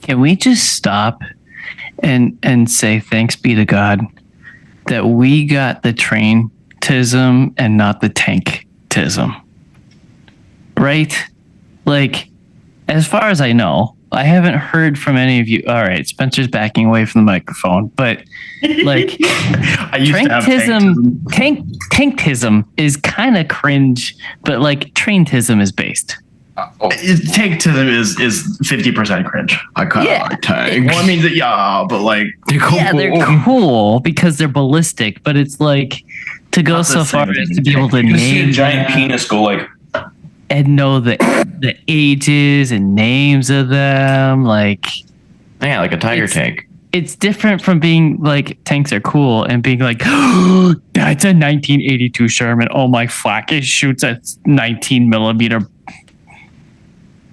Can we just stop and say thanks be to God that we got the train-tism and not the tank-tism? Right? Like, as far as I know, I haven't heard from any of you. All right, Spencer's backing away from the microphone, but like, I used to have tanktism is kind of cringe, but like traintism is based. Tanktism is 50% cringe. I kind of like tanks. Well, I mean, but like they're cool. Yeah, they're cool because they're ballistic, but it's like to go so far as to be able to name a giant penis go like and know the ages and names of them, like like a tiger tank. It's different from being like tanks are cool and being like, oh, that's a 1982 Sherman. Oh my fuck, it shoots a 19 millimeter.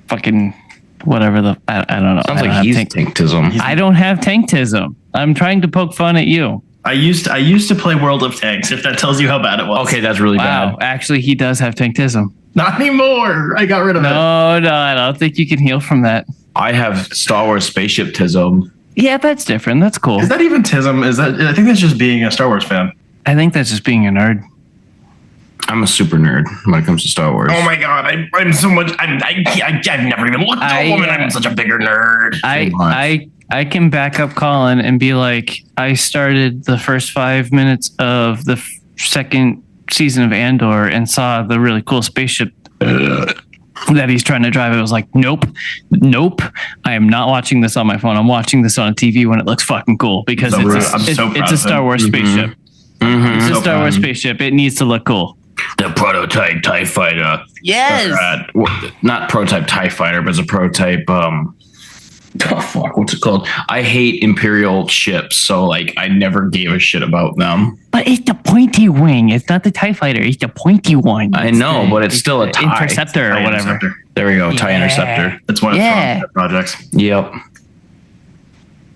Fucking whatever I don't know. Sounds like he's tanktism. I don't have tanktism. I'm trying to poke fun at you. I used to play World of Tanks. If that tells you how bad it was. Okay, that's really bad. Actually, he does have tanktism. Not anymore. I got rid of it. No, I don't think you can heal from that. I have Star Wars spaceship tism. Yeah, that's different. That's cool. Is that even tism? I think that's just being a Star Wars fan. I think that's just being a nerd. I'm a super nerd when it comes to Star Wars. Oh my god, I'm so much. I've never even looked at a woman. I'm such a bigger nerd. I can back up Collin and be like, I started the first 5 minutes of the second season of Andor and saw the really cool spaceship that he's trying to drive. It was like, nope. I am not watching this on my phone. I'm watching this on a TV when it looks fucking cool because it's a Star Wars spaceship. Mm-hmm. It's a Star Wars spaceship. It needs to look cool. The prototype TIE fighter. Yes. Not prototype TIE fighter, but it's a prototype. What's it called? I hate Imperial ships, so like I never gave a shit about them. But it's the pointy wing. It's not the TIE fighter. It's the pointy one. I know, but it's still a TIE. Interceptor or whatever. Interceptor. There we go. TIE Interceptor. That's one of the projects. Yep.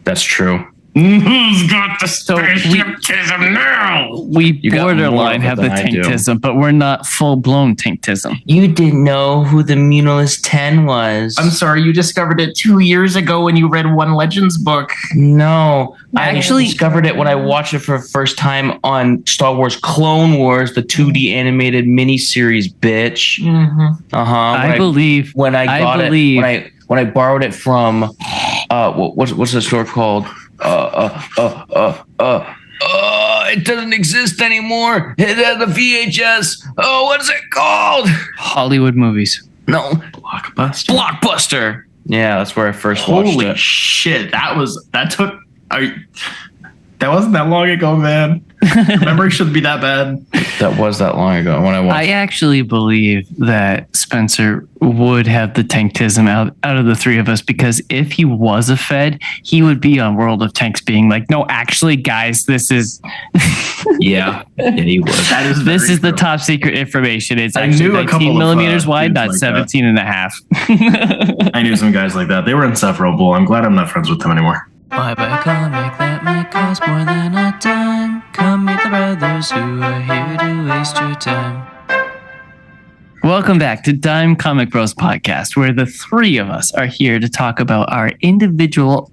That's true. Who's got the spaceship-tism now? We borderline have the tanktism, but we're not full-blown tanktism. You didn't know who the Munilus 10 was. I'm sorry, you discovered it 2 years ago when you read one Legends book. No. I Actually discovered it when I watched it for the first time on Star Wars Clone Wars, the 2D animated miniseries, bitch. Mm-hmm. I believe when I borrowed it from what's the store called? It doesn't exist anymore. It had the VHS. Oh, what is it called? Hollywood movies. No. Blockbuster. Yeah, that's where I first watched it. Holy shit. That wasn't that long ago, man. Memory shouldn't be that bad. That was that long ago when I watched. I actually believe that Spencer would have the tanktism out of the three of us, because if he was a Fed, he would be on World of Tanks being like, no, actually, guys, this is... yeah, he would. This is the top secret information. It's actually 19 millimeters wide, not 17 and a half. I knew some guys like that. They were insufferable. I'm glad I'm not friends with them anymore. Buy a comic that might cost more than a dime. Come meet the brothers who are here to waste your time. Welcome back to Dime Comic Bros podcast, where the three of us are here to talk about our individual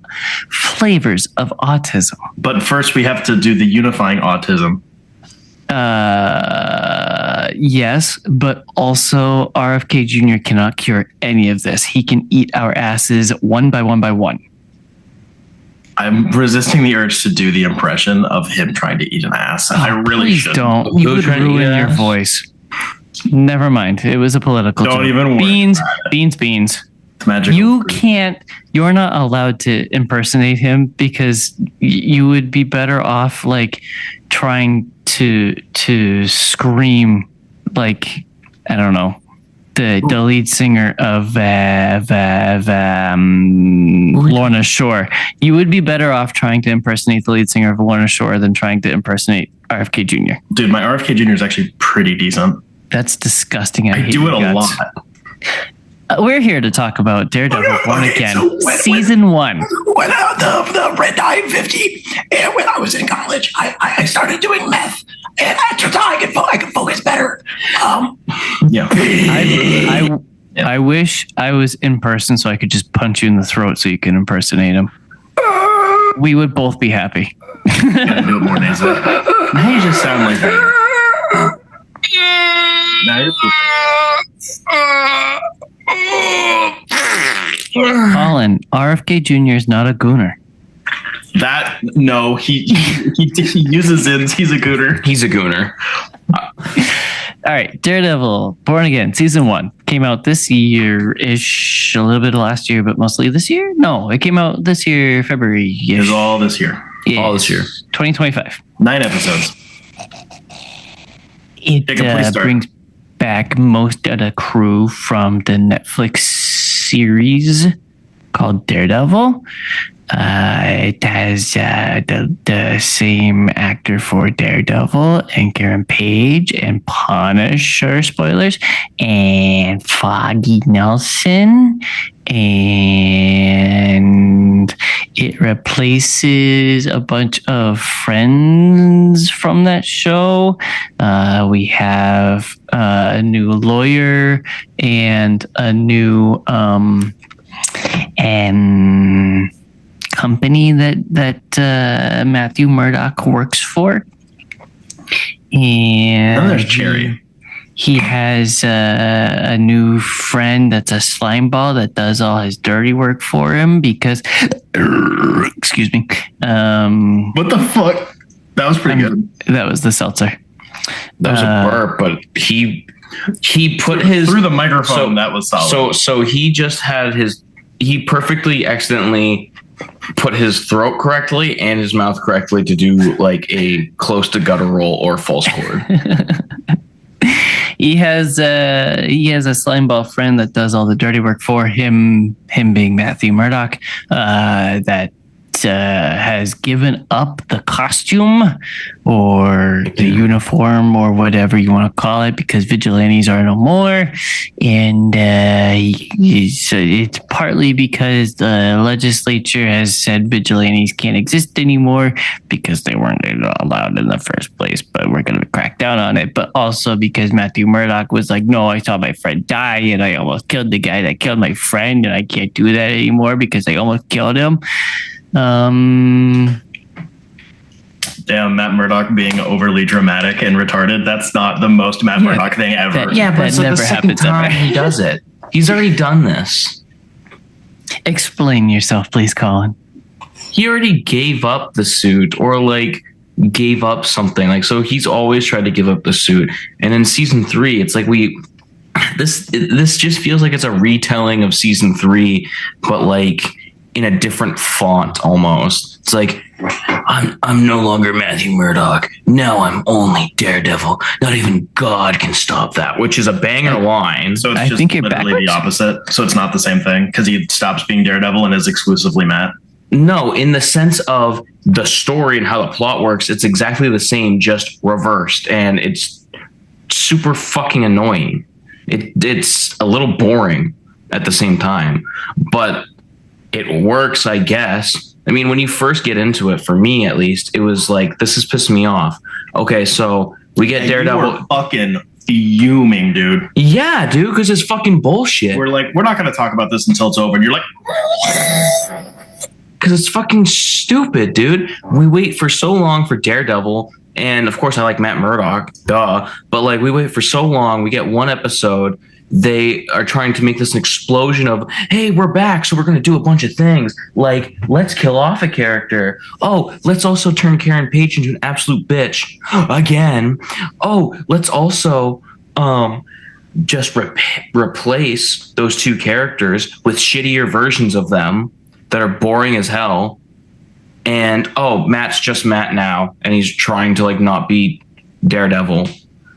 flavors of autism. But first, we have to do the unifying autism. Yes, but also RFK Jr. cannot cure any of this. He can eat our asses one by one by one. I'm resisting the urge to do the impression of him trying to eat an ass. I really should. Don't. You would ruin your voice. Never mind. It was a political joke. Don't even worry. Beans. It's magical. You can't. You're not allowed to impersonate him, because you would be better off like trying to scream like, I don't know, the lead singer of Lorna Shore. You would be better off trying to impersonate the lead singer of Lorna Shore than trying to impersonate RFK Jr. Dude, my RFK Jr. is actually pretty decent. That's disgusting. I do it a lot. We're here to talk about Daredevil Born Again, Season 1. When the Red 950, and when I was in college, I started doing meth. And after that, I could focus better. Yeah. Yeah. I wish I was in person so I could just punch you in the throat so you can impersonate him. We would both be happy. Gotta do it more days. Now you just sound like Vader. Now you're pooping. Collin, RFK Jr. is not a gooner. That no, he uses ins. He's a gooner. He's a gooner. All right, Daredevil, Born Again, season 1 came out this year-ish, a little bit of last year, but mostly this year. No, it came out this year, February. It was all this year. Yeah, All this year. 2025. 9 episodes. Jacob, please It start. brings back most of the crew from the Netflix series called Daredevil. It has the same actor for Daredevil and Karen Page and Punisher, spoilers, and Foggy Nelson. And it replaces a bunch of friends from that show. We have a new lawyer and a new and company that Matthew Murdock works for. And Oh, there's Cherry. he has a new friend that's a slime ball that does all his dirty work for him because excuse me. What the fuck? That was pretty good. That was the seltzer. That was a burp, but he put his Through the microphone. That was solid. So he just had he perfectly accidentally put his throat correctly and his mouth correctly to do like a close to guttural or false chord. He has a slime ball friend that does all the dirty work for him. Him being Matthew Murdock, that has given up the costume or the uniform or whatever you want to call it because vigilantes are no more, and it's partly because the legislature has said vigilantes can't exist anymore because they weren't allowed in the first place, but we're going to crack down on it, but also because Matthew Murdock was like, no, I saw my friend die and I almost killed the guy that killed my friend and I can't do that anymore because I almost killed him. Damn, Matt Murdock being overly dramatic and retarded. That's not the most Matt Murdock thing ever. that- Yeah, but That it's like never the second happens time ever. he does it. He's already done this. Explain yourself, please, Collin. He already gave up the suit or like gave up something. Like, so he's always tried to give up the suit. And in season 3, it's like this just feels like it's a retelling of season 3, but like in a different font almost. It's like, I'm no longer Matthew Murdock. Now I'm only Daredevil. Not even God can stop that, which is a banger line. So it's I just think you're literally backwards. the opposite. So it's not the same thing because he stops being Daredevil and is exclusively Matt. No, in the sense of the story and how the plot works, it's exactly the same, just reversed. And it's super fucking annoying. It's a little boring at the same time, but it works, I guess. I mean, when you first get into it, for me at least, it was like, this is pissing me off. Okay, so we get And Daredevil. You were fucking fuming, dude. Yeah, dude, because it's fucking bullshit. We're like, we're not going to talk about this until it's over. And you're like, Because it's fucking stupid, dude. We wait for so long for Daredevil. And of course, I like Matt Murdock, duh. But like, we wait for so long. We get one episode. They are trying to make this an explosion of, hey, we're back, so we're going to do a bunch of things. Like, let's kill off a character. Oh, let's also turn Karen Page into an absolute bitch again. Oh, let's also just replace those two characters with shittier versions of them that are boring as hell. And, oh, Matt's just Matt now, and he's trying to, like, not be Daredevil.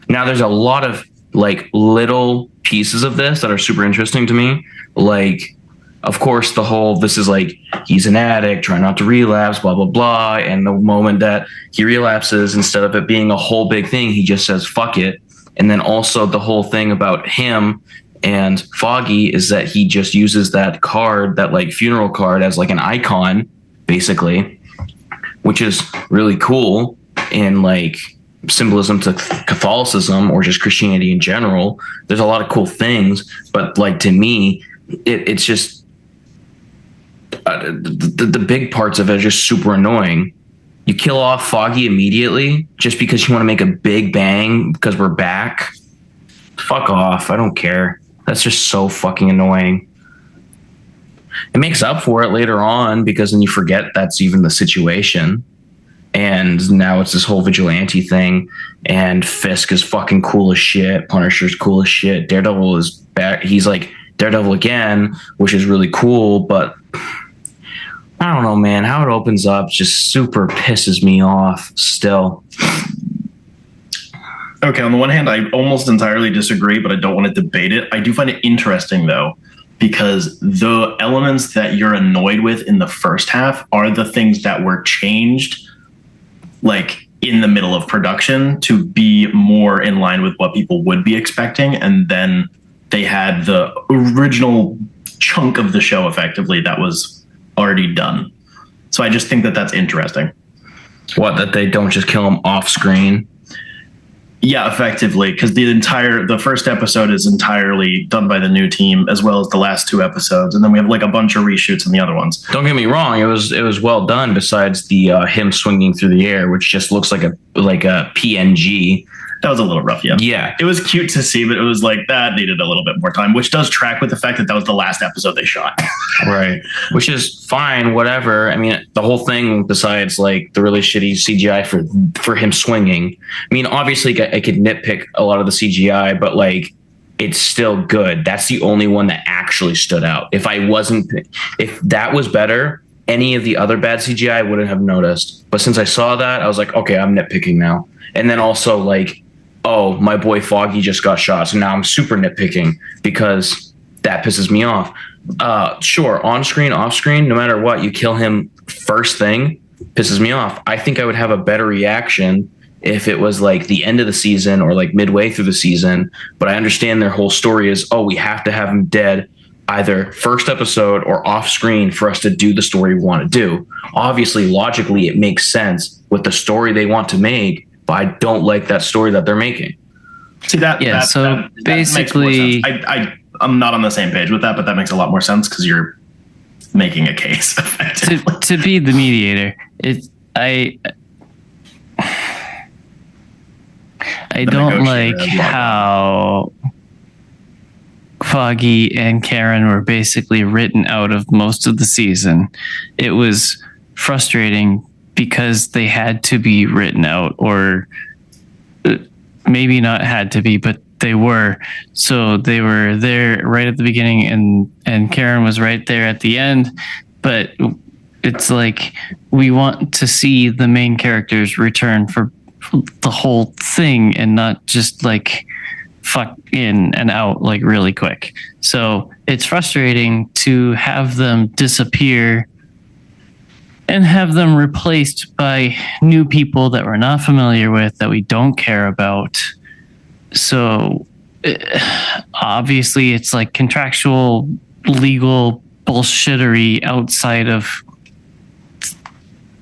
Now, there's a lot of, like, little pieces of this that are super interesting to me. Like, of course, the whole, this is like, he's an addict, trying not to relapse, blah, blah, blah. And the moment that he relapses, instead of it being a whole big thing, he just says, fuck it. And then also the whole thing about him and Foggy is that he just uses that card, that like funeral card, as like an icon, basically, which is really cool. And like, symbolism to Catholicism or just Christianity in general. There's a lot of cool things, but like to me, it's just the big parts of it are just super annoying. You kill off Foggy immediately just because you want to make a big bang because we're back. Fuck off. I don't care. That's just so fucking annoying. It makes up for it later on because then you forget that's even the situation. And now it's this whole vigilante thing. And Fisk is fucking cool as shit. Punisher's cool as shit. Daredevil is back. He's like Daredevil again, which is really cool. But I don't know, man. How it opens up just super pisses me off still. Okay, on the one hand, I almost entirely disagree, but I don't want to debate it. I do find it interesting, though, because the elements that you're annoyed with in the first half are the things that were changed, like, in the middle of production to be more in line with what people would be expecting. And then they had the original chunk of the show, effectively, that was already done. So I just think that that's interesting. What, that they don't just kill him off screen? Yeah, effectively, because the first episode is entirely done by the new team, as well as the last two episodes, and then we have like a bunch of reshoots in the other ones. Don't get me wrong; it was well done. Besides the him swinging through the air, which just looks like a PNG. That was a little rough, yeah. Yeah, it was cute to see, but it was like that needed a little bit more time, which does track with the fact that that was the last episode they shot. Right, which is fine, whatever. I mean, the whole thing, besides like the really shitty CGI for him swinging. I mean, obviously, I could nitpick a lot of the CGI, but like, it's still good. That's the only one that actually stood out. If that was better, any of the other bad CGI I wouldn't have noticed. But since I saw that, I was like, okay, I'm nitpicking now. And then also like, oh, my boy Foggy just got shot. So now I'm super nitpicking because that pisses me off. Sure, on screen, off screen, no matter what, you kill him first thing, pisses me off. I think I would have a better reaction if it was like the end of the season or like midway through the season. But I understand their whole story is, oh, we have to have him dead either first episode or off screen for us to do the story we want to do. Obviously, logically, it makes sense with the story they want to make. I don't like that story that they're making. See that? Yeah. That Basically, I'm not on the same page with that, but that makes a lot more sense because you're making a case. to be the mediator, I don't like how Foggy and Karen were basically written out of most of the season. It was frustrating because they had to be written out, or maybe not had to be, but they were. So they were there right at the beginning, and Karen was right there at the end. But it's like we want to see the main characters return for the whole thing and not just like fuck in and out like really quick. So it's frustrating to have them disappear and have them replaced by new people that we're not familiar with, that we don't care about. So obviously it's like contractual legal bullshittery outside of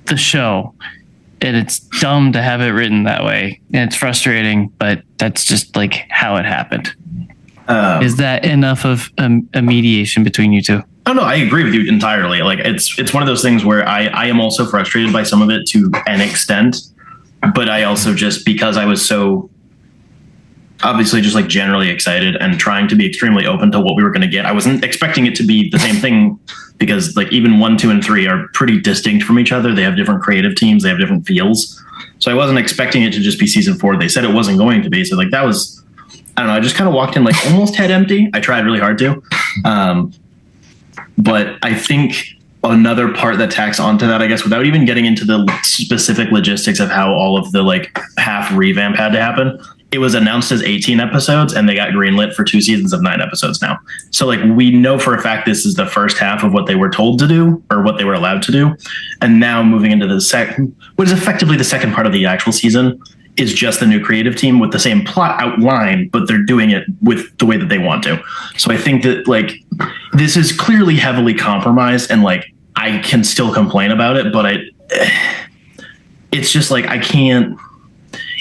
the show. And it's dumb to have it written that way. And it's frustrating, but that's just like how it happened. Is that enough of a mediation between you two? Oh, no, I agree with you entirely. Like it's one of those things where I am also frustrated by some of it to an extent, but I also just, because I was so obviously just like generally excited and trying to be extremely open to what we were going to get. I wasn't expecting it to be the same thing because like even 1, 2, and 3 are pretty distinct from each other. They have different creative teams. They have different feels. So I wasn't expecting it to just be season 4. They said it wasn't going to be. So like that was, I don't know. I just kind of walked in like almost head empty. I tried really hard to. But I think another part that tacks onto that, I guess, without even getting into the specific logistics of how all of the like half revamp had to happen, it was announced as 18 episodes and they got greenlit for 2 seasons of 9 episodes now. So like we know for a fact this is the first half of what they were told to do or what they were allowed to do. And now moving into the second, what is effectively the second part of the actual season, is just the new creative team with the same plot outline, but they're doing it with the way that they want to. So I think that like this is clearly heavily compromised, and like I can still complain about it, but it's just like I can't.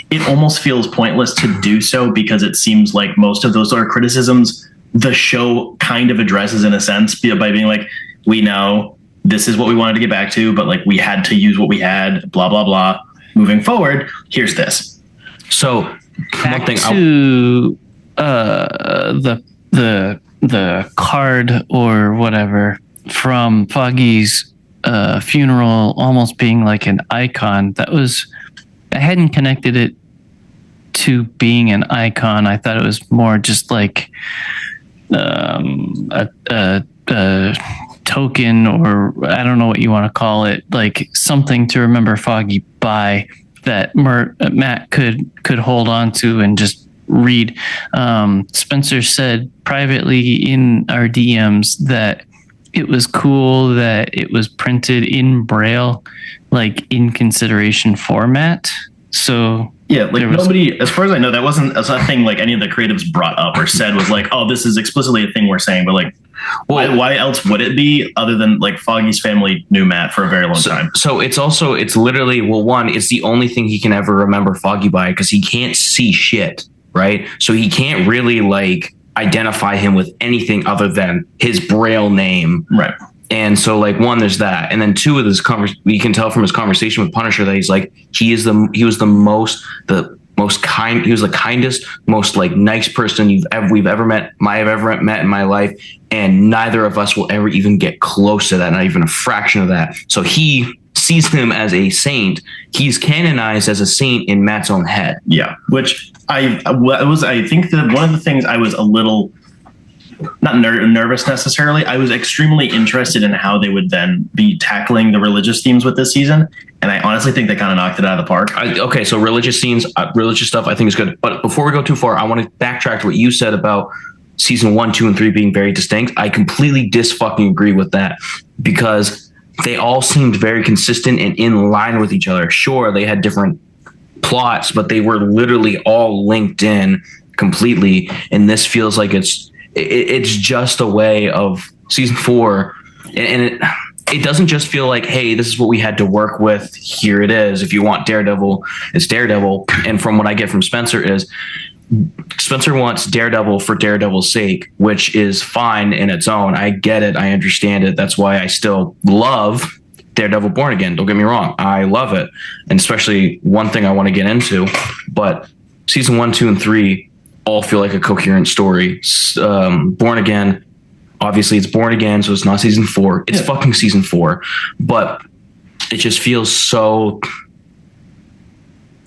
it almost feels pointless to do so, because it seems like most of those are criticisms the show kind of addresses in a sense by being like, we know this is what we wanted to get back to, but like we had to use what we had, blah, blah, blah. Moving forward, here's this. So Back one thing to the card or whatever from Foggy's funeral almost being like an icon. I hadn't connected it to being an icon. I thought it was more just like a token, or I don't know what you want to call it, like something to remember Foggy by, that Matt could hold on to and just read. Spencer said privately in our DMs that it was cool that it was printed in Braille, like in consideration format. So yeah, like nobody, as far as I know, that wasn't a thing like any of the creatives brought up or said was like, oh, this is explicitly a thing we're saying, but like, why else would it be other than like Foggy's family knew Matt for a very long time? So it's literally, well, one, it's the only thing he can ever remember Foggy by, because he can't see shit, right? So he can't really like identify him with anything other than his Braille name. Right. And so like, one, there's that. And then two, of this we can tell from his conversation with Punisher that he's like, he was the kindest, most like nice person we've ever met in my life. And neither of us will ever even get close to that, not even a fraction of that. So he sees him as a saint. He's canonized as a saint in Matt's own head. Yeah. Which I think that one of the things I was a little, not nervous necessarily, I was extremely interested in how they would then be tackling the religious themes with this season. And I honestly think they kind of knocked it out of the park. Okay, so religious scenes, religious stuff, I think is good. But before we go too far, I want to backtrack to what you said about season 1, 2, and 3 being very distinct. I completely fucking agree with that, because they all seemed very consistent and in line with each other. Sure, they had different plots, but they were literally all linked in completely. And this feels like it's just a way of season 4, and it doesn't just feel like, hey, this is what we had to work with, here it is. If you want Daredevil, it's Daredevil. And from what I get from Spencer is, Spencer wants Daredevil for Daredevil's sake, which is fine in its own. I get it, I understand it. That's why I still love Daredevil Born Again. Don't get me wrong, I love it, and especially one thing I want to get into. But season 1, 2, and 3 all feel like a coherent story. Born Again, obviously it's Born Again, so it's not season 4. It's fucking season 4. But it just feels so...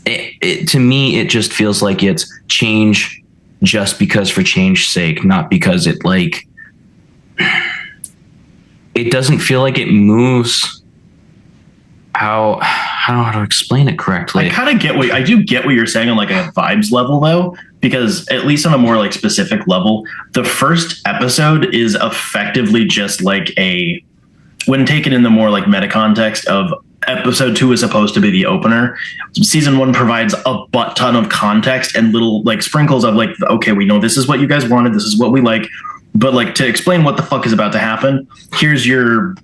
to me, it just feels like it's change just because for change's sake, not because it like... It doesn't feel like it moves how... I don't know how to explain it correctly. I do get what you're saying on like a vibes level though, because at least on a more like specific level, the first episode is effectively just like when taken in the more like meta context of episode 2 is supposed to be the opener. Season 1 provides a butt ton of context and little like sprinkles of like, okay, we know this is what you guys wanted, this is what we like, but like to explain what the fuck is about to happen, here's your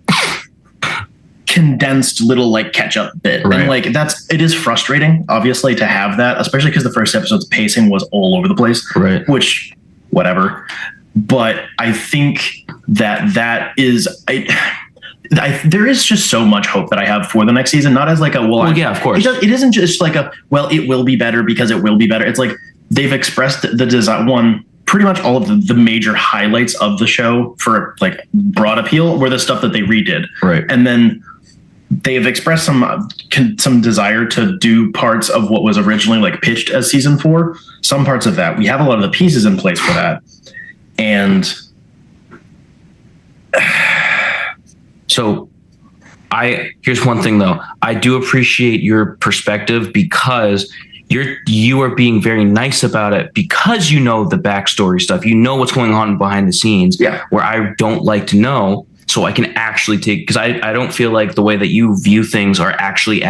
condensed little like catch up bit. Right. And like it is frustrating obviously to have that, especially because the first episode's pacing was all over the place. Right. Which whatever. But I think that is there is just so much hope that I have for the next season, not as like a yeah, of course. It isn't just like it will be better because it will be better. It's like they've expressed the design pretty much all of the major highlights of the show for like broad appeal were the stuff that they redid. Right. And then they have expressed some desire to do parts of what was originally like pitched as season 4. Some parts of that, we have a lot of the pieces in place for that. And so here's one thing though. I do appreciate your perspective, because you are being very nice about it, because you know the backstory stuff. You know what's going on behind the scenes. Yeah. Where I don't like to know, so I can actually because I don't feel like the way that you view things are actually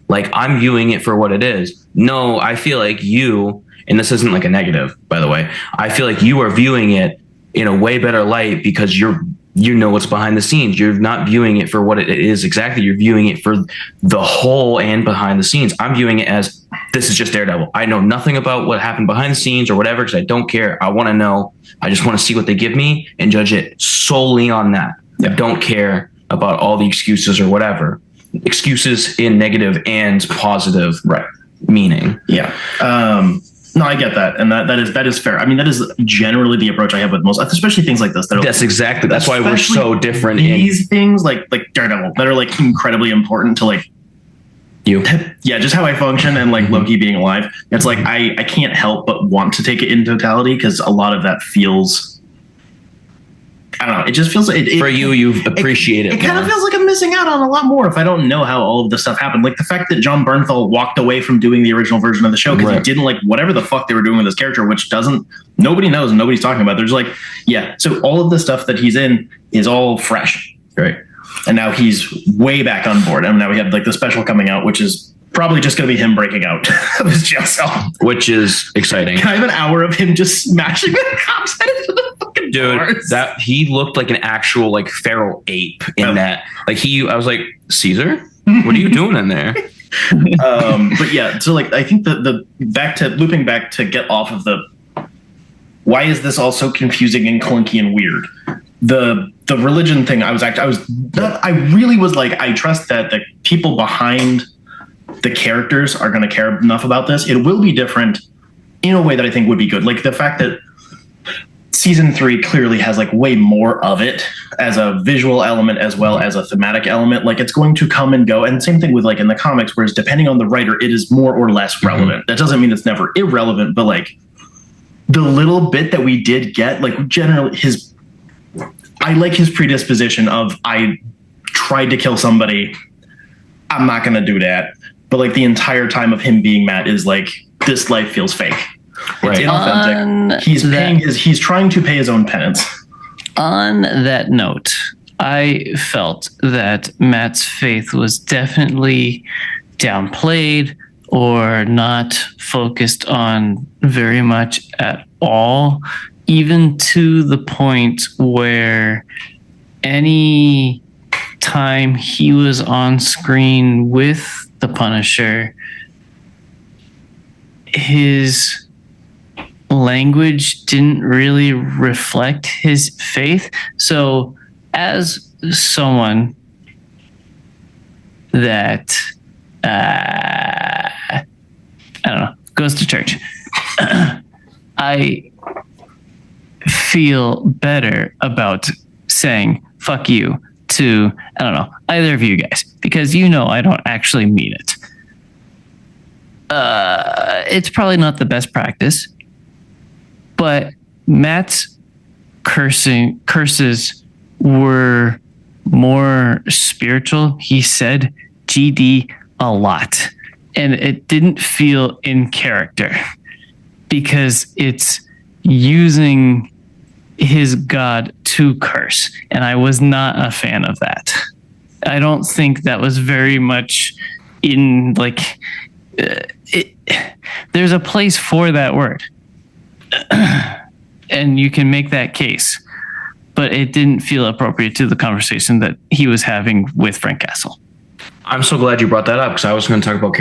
like I'm viewing it for what it is. No, I feel like you, and this isn't like a negative, by the way, I feel like you are viewing it in a way better light because you know what's behind the scenes. You're not viewing it for what it is exactly. You're viewing it for the whole and behind the scenes. I'm viewing it as this is just Daredevil. I know nothing about what happened behind the scenes or whatever because I don't care. I want to know. I just want to see what they give me and judge it solely on that. I don't care about all the excuses or whatever. Excuses in negative and positive meaning. Yeah. No, I get that, and that is fair. I mean, that is generally the approach I have with most, especially things like this. That's why we're so different. These things like Daredevil that are like incredibly important to like you. Yeah, just how I function and like Loki being alive. It's like I can't help but want to take it in totality because a lot of that feels. I don't know. It just feels like for you appreciate it. It kind of feels like I'm missing out on a lot more if I don't know how all of this stuff happened. Like the fact that John Bernthal walked away from doing the original version of the show because he didn't like whatever the fuck they were doing with his character, which nobody knows and nobody's talking about. There's like, so all of the stuff that he's in is all fresh, right? And now he's way back on board. And now we have like the special coming out, which is probably just going to be him breaking out of his jail cell, which is exciting. Can I have an hour of him just smashing the cops head into the fucking doors? That he looked like an actual like feral ape in that. Like I was like, Caesar, what are you doing in there? But yeah, so like I think the looping back to get off of the why is this all so confusing and clunky and weird? The religion thing, I really was like, I trust that the people behind the characters are going to care enough about this. It will be different in a way that I think would be good. Like the fact that season 3 clearly has like way more of it as a visual element as well as a thematic element. Like it's going to come and go. And same thing with like in the comics, whereas depending on the writer, it is more or less relevant. That doesn't mean it's never irrelevant, but like the little bit that we did get, like generally I like his predisposition of I tried to kill somebody. I'm not going to do that. But like the entire time of him being Matt is like, this life feels fake. It's inauthentic. He's trying to pay his own penance. On that note, I felt that Matt's faith was definitely downplayed or not focused on very much at all, even to the point where any time he was on screen with the Punisher, his language didn't really reflect his faith. So as someone that I don't know, goes to church, I feel better about saying fuck you to, I don't know, either of you guys, because I don't actually mean it. It's probably not the best practice, but Matt's curses were more spiritual. He said GD a lot, and it didn't feel in character because it's using his God to curse, and I was not a fan of that. I don't think that was very much in like there's a place for that word and you can make that case, but it didn't feel appropriate to the conversation that he was having with Frank Castle. I'm so glad you brought that up because I was going to talk about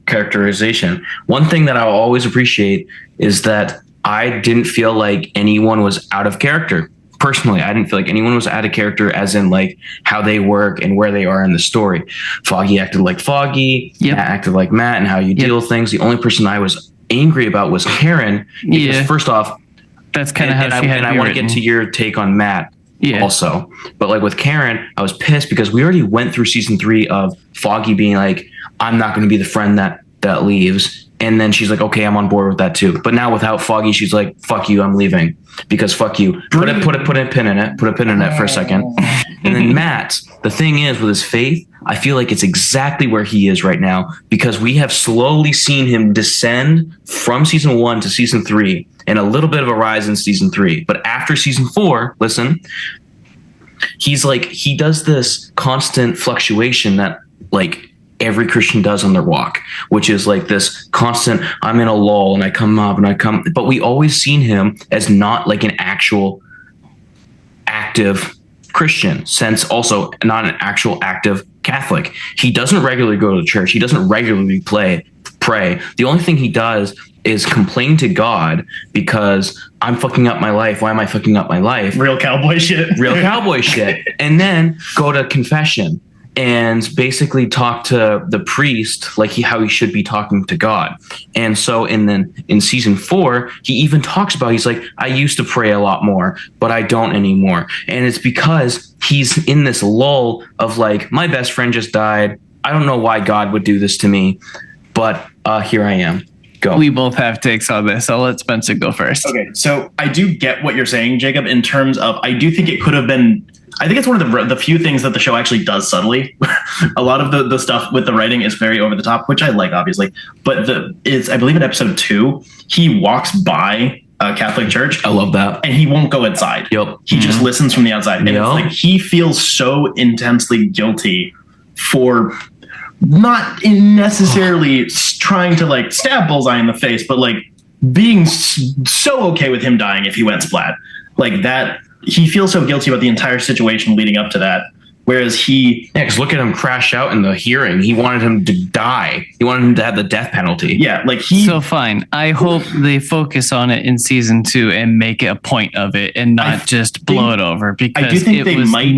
characterization. One thing that I'll always appreciate is that I didn't feel like anyone was out of character. Personally, I didn't feel like anyone was out of character as in like how they work and where they are in the story. Foggy acted like Foggy, Matt acted like Matt, and how you deal with things. The only person I was angry about was Karen. Because first off, that's kind of how she had it. And I want to get to your take on Matt also. But like with Karen, I was pissed because we already went through season 3 of Foggy being like, I'm not going to be the friend that leaves. And then she's like, okay, I'm on board with that too. But now without Foggy, she's like, fuck you, I'm leaving because fuck you. Put a pin in it. Put a pin in it for a second. And then Matt, the thing is with his faith, I feel like it's exactly where he is right now because we have slowly seen him descend from season 1 to season 3 and a little bit of a rise in season 3. But after season 4, listen, he's like, he does this constant fluctuation that like every Christian does on their walk, which is like this constant, I'm in a lull and I come up and I come, but we always seen him as not like an actual active Christian, since also not an actual active Catholic. He doesn't regularly go to church. He doesn't regularly pray. pray. The only thing he does is complain to God because I'm fucking up my life. Why am I fucking up my life? Real cowboy shit. Real cowboy shit. And then go to confession and basically talk to the priest like how he should be talking to God. And so in season 4, he even talks about, he's like, I used to pray a lot more, but I don't anymore. And it's because he's in this lull of like, my best friend just died. I don't know why God would do this to me, but here I am. Go. We both have takes on this. I'll let Spencer go first. Okay, so I do get what you're saying, Jacob, in terms of, I do think it could have been, I think it's one of the few things that the show actually does subtly. A lot of the stuff with the writing is very over the top, which I like, obviously. But I believe in episode 2, he walks by a Catholic church. I love that. And he won't go inside. Yep. He just listens from the outside. And Yep. it's like he feels so intensely guilty for not necessarily trying to like stab Bullseye in the face, but like being so okay with him dying if he went splat. Like that, he feels so guilty about the entire situation leading up to that. Whereas because look at him crash out in the hearing. He wanted him to die. He wanted him to have the death penalty. Yeah, like So fine. I hope they focus on it in season 2 and make a point of it and not just blow it over, because I do think it they was might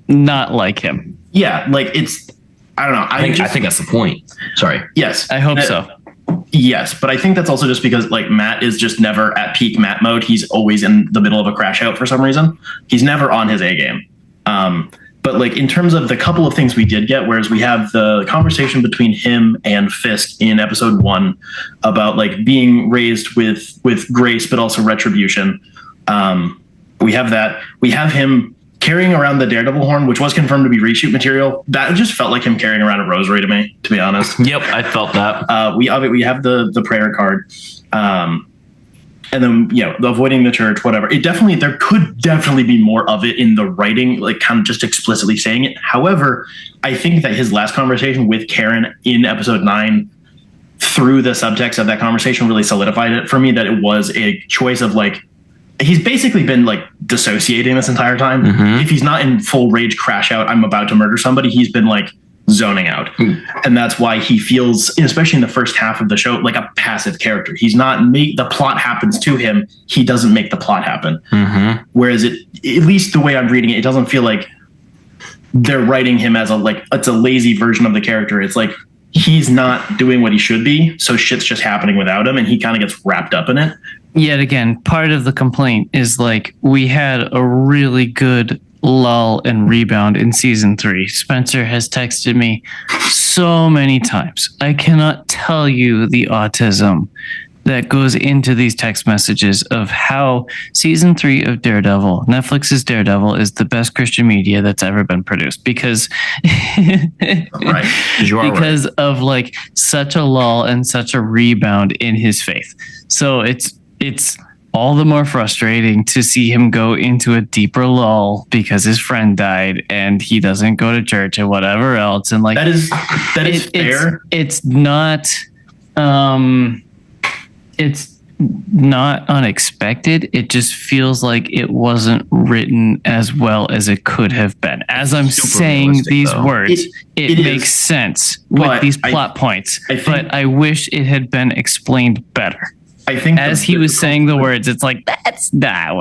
not like him. Yeah, like I don't know. I think that's the point. Sorry. Yes, I hope so. Yes, but I think that's also just because like Matt is just never at peak Matt mode. He's always in the middle of a crash out for some reason. He's never on his A game. But like in terms of the couple of things we did get, whereas we have the conversation between him and Fisk in episode 1 about like being raised with grace, but also retribution. We have that. We have him carrying around the Daredevil horn, which was confirmed to be reshoot material. That just felt like him carrying around a rosary to me, to be honest. Yep, I felt that. We have the prayer card. And then, avoiding the church, whatever. There could definitely be more of it in the writing, like kind of just explicitly saying it. However, I think that his last conversation with Karen in episode 9, through the subtext of that conversation, really solidified it for me that it was a choice of like, he's basically been like dissociating this entire time. Mm-hmm. If he's not in full rage crash out, I'm about to murder somebody, he's been like zoning out. And that's why he feels, especially in the first half of the show, like a passive character. He's not the plot happens to him. He doesn't make the plot happen. Mm-hmm. Whereas at least the way I'm reading it, it doesn't feel like they're writing him as it's a lazy version of the character. It's like he's not doing what he should be. So shit's just happening without him. And he kind of gets wrapped up in it. Yet again, part of the complaint is like we had a really good lull and rebound in season 3. Spencer has texted me so many times. I cannot tell you the autism that goes into these text messages of how season 3 of Daredevil, Netflix's Daredevil, is the best Christian media that's ever been produced because because of like such a lull and such a rebound in his faith. So it's all the more frustrating to see him go into a deeper lull because his friend died and he doesn't go to church and whatever else. And like that is fair. It's not unexpected. It just feels like it wasn't written as well as it could have been. As I'm saying these words, it makes sense with these plot points, but I wish it had been explained better. I think as he was saying the words, it's like, that's not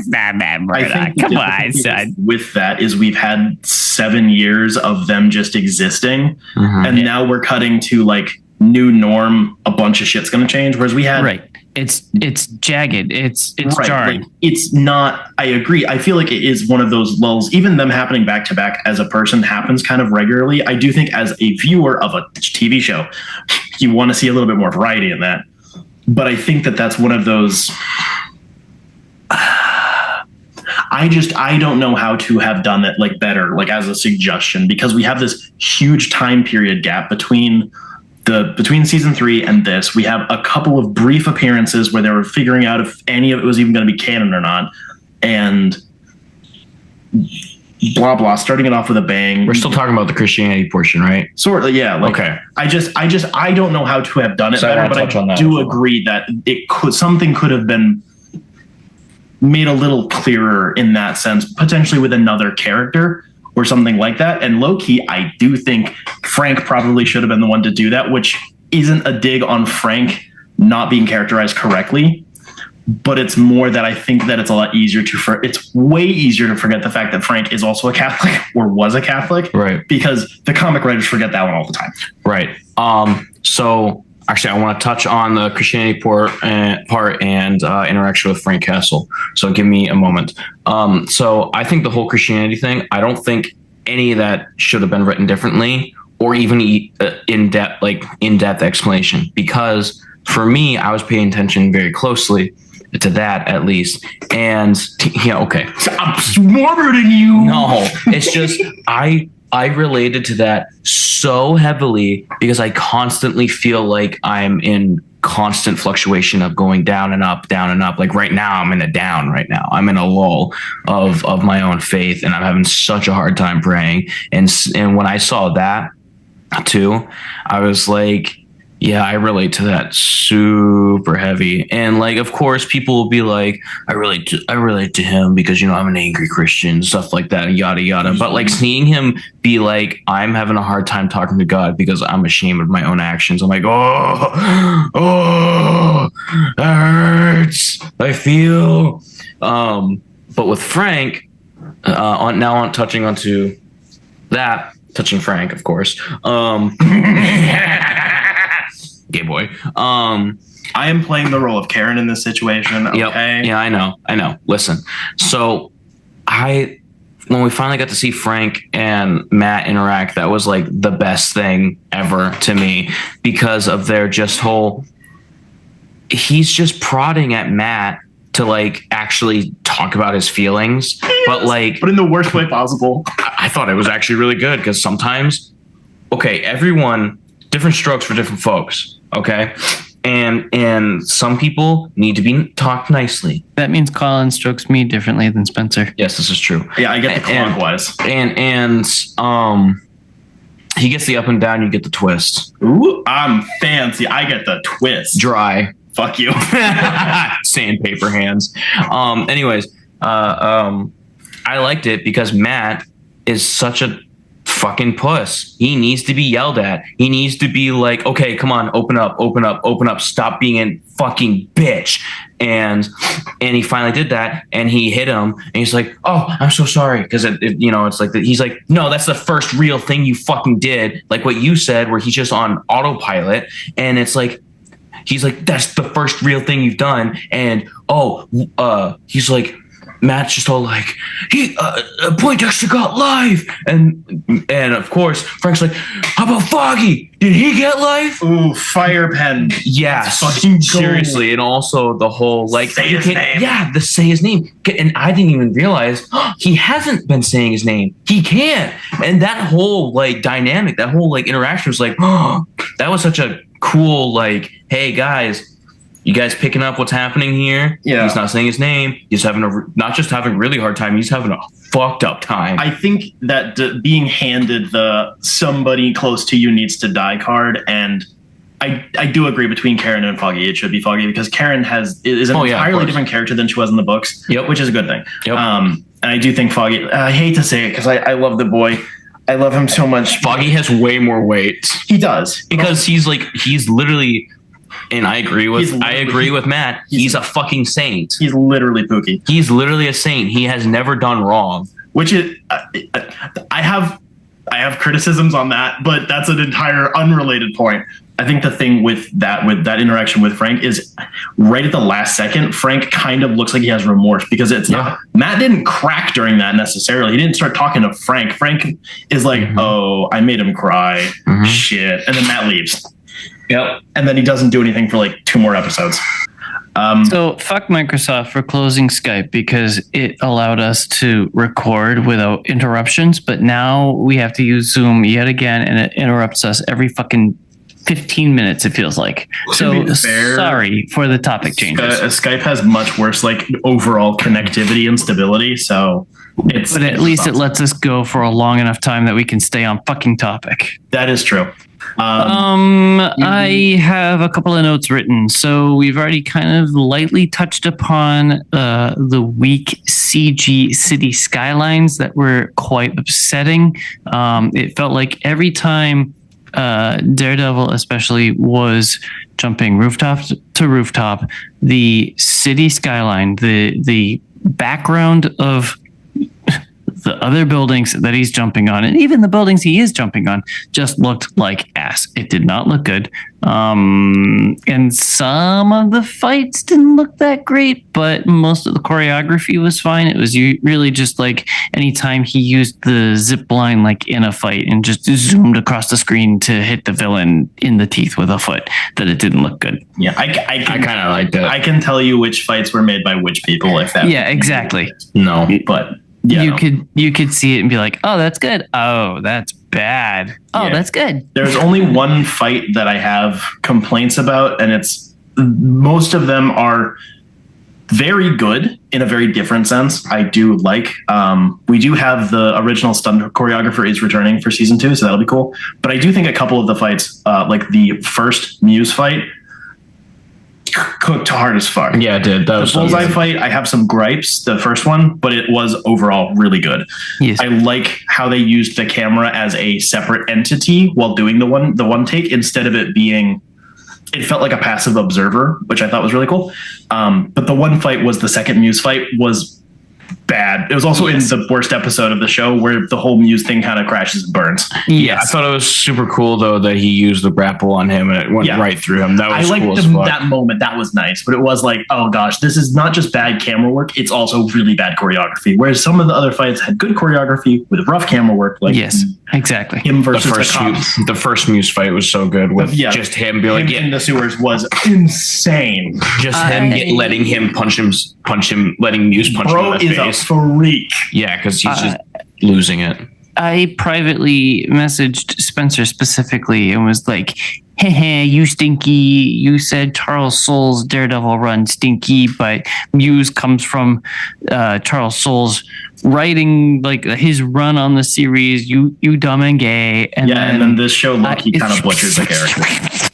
that Murdoch. Come on, son. With that is we've had 7 years of them just existing. Mm-hmm. And now we're cutting to like new norm. A bunch of shit's going to change. Whereas we had, it's jagged. It's jarring. Like, it's not, I agree. I feel like it is one of those lulls, even them happening back to back as a person happens kind of regularly. I do think as a viewer of a TV show, you want to see a little bit more variety in that. But I think that that's one of those. I don't know how to have done that like better, like as a suggestion, because we have this huge time period gap between season 3 and this. We have a couple of brief appearances where they were figuring out if any of it was even going to be canon or not, and blah blah, starting it off with a bang. We're still talking about the Christianity portion, right? Sort of, yeah. Like, okay. I don't know how to have done it better, but I do agree that something could have been made a little clearer in that sense, potentially with another character or something like that. And low key, I do think Frank probably should have been the one to do that, which isn't a dig on Frank not being characterized correctly, but it's more that I think that it's a lot easier it's way easier to forget the fact that Frank is also a Catholic or was a Catholic, right? Because the comic writers forget that one all the time, right? So actually, I want to touch on the Christianity part and interaction with Frank Castle. So give me a moment. So I think the whole Christianity thing, I don't think any of that should have been written differently or even in-depth explanation, because for me, I was paying attention very closely to that, at least. And okay. I'm smarter than you. No, it's just I related to that so heavily because I constantly feel like I'm in constant fluctuation of going down and up, down and up. Like right now, I'm in a down right now. I'm in a lull of my own faith, and I'm having such a hard time praying. And when I saw that too, I was like, yeah, I relate to that super heavy. And like, of course, people will be like, I relate to him because, I'm an angry Christian, stuff like that, yada, yada. But like seeing him be like, I'm having a hard time talking to God because I'm ashamed of my own actions. I'm like, oh, that hurts. I feel. But with Frank, touching Frank, of course. Gay boy. I am playing the role of Karen in this situation. Okay. Yep. Yeah, I know. Listen. So when we finally got to see Frank and Matt interact, that was like the best thing ever to me because of their just whole, he's just prodding at Matt to like actually talk about his feelings, but in the worst way possible. I thought it was actually really good because sometimes, everyone, different strokes for different folks. Okay. And some people need to be talked nicely. That means Collin strokes me differently than Spencer. Yes, this is true. Yeah, I get the clockwise. And he gets the up and down, you get the twist. Ooh, I'm fancy. I get the twist. Dry. Fuck you. Sandpaper hands. Anyways, I liked it because Matt is such a fucking puss. He needs to be yelled at. He needs to be like, okay, come on, open up, stop being a fucking bitch. And he finally did that, and he hit him, and he's like, oh, I'm so sorry, because it's like that. He's like, no, that's the first real thing you fucking did, like what you said, where he's just on autopilot, and it's like, he's like, that's the first real thing you've done, and he's like, Matt's just all like, Poindexter got life, and of course Frank's like, how about Foggy? Did he get life? Ooh, fire pen. Yes, seriously, and also the whole like, say his name. Yeah, say his name, and I didn't even realize he hasn't been saying his name. He can't, and that whole like dynamic, that whole like interaction was like, that was such a cool like, hey guys. You guys picking up what's happening here? Yeah. He's not saying his name. He's having not just having a really hard time. He's having a fucked up time. I think that being handed the somebody close to you needs to die card, and I do agree between Karen and Foggy. It should be Foggy because Karen is an entirely different character than she was in the books, which is a good thing. Yep. And I do think Foggy, I hate to say it because I love the boy. I love him so much. Foggy has way more weight. He does. Because he's literally... And I agree with Matt. He's a fucking saint. He's literally Pookie. He's literally a saint. He has never done wrong. Which is, I have criticisms on that, but that's an entire unrelated point. I think the thing with that interaction with Frank is right at the last second, Frank kind of looks like he has remorse because it's not, Matt didn't crack during that necessarily. He didn't start talking to Frank. Frank is like, oh, I made him cry. Shit. And then Matt leaves. Yep. And then he doesn't do anything for like 2 more episodes. So fuck Microsoft for closing Skype because it allowed us to record without interruptions. But now we have to use Zoom yet again, and it interrupts us every fucking 15 minutes, it feels like. So sorry for the topic changes. Skype has much worse like overall connectivity and stability. So but at least it lets us go for a long enough time that we can stay on fucking topic. That is true. I have a couple of notes written. So we've already kind of lightly touched upon the weak CG city skylines that were quite upsetting. It felt like every time Daredevil especially was jumping rooftop to rooftop. The city skyline, the background of the other buildings that he's jumping on, and even the buildings he is jumping on, just looked like ass. It did not look good. And some of the fights didn't look that great, but most of the choreography was fine. It was really just like anytime he used the zip line like in a fight and just zoomed across the screen to hit the villain in the teeth with a foot, that it didn't look good. Yeah, I kind of liked it. I can tell you which fights were made by which people. If that. Yeah, exactly. No, but. Yeah, you could see it and be like, oh, that's good. Oh, that's bad. Oh, Yeah. that's good. There's only one fight that I have complaints about, and most of them are very good in a very different sense. I do like. We do have the original stunt choreographer is returning for season 2, so that'll be cool. But I do think a couple of the fights, like the first Muse fight, cooked hard as fuck. yeah, it did. That The was so bullseye good. fight, I have some gripes, the first one, but it was overall really good. Yes. I like how they used the camera as a separate entity while doing the one take, instead of it being, it felt like a passive observer, which I thought was really cool. But the one fight was the second Muse fight was bad. It was also in the worst episode of the show where the whole Muse thing kind of crashes and burns. I Yes. thought it was super cool though that he used the grapple on him and it went Yeah. right through him. That I was liked cool as fuck. that moment. That was nice. But it was like, oh gosh, this is not just bad camera work. It's also really bad choreography. Whereas some of the other fights had good choreography with rough camera work. Like Yes, exactly. him The versus first, the cops. the first Muse fight was so good with Yeah. just him being like, Him in the sewers was insane. just him letting him punch him, letting Muse punch Bro him in is the a face. freak. Yeah, because he's just losing it. I privately messaged Spencer specifically and was like, hey, you stinky. You said Charles Soule's Daredevil run stinky, but Muse comes from Charles Soule's writing, like his run on the series. You dumb and gay. And And then this show, Loki kind of butchers the character.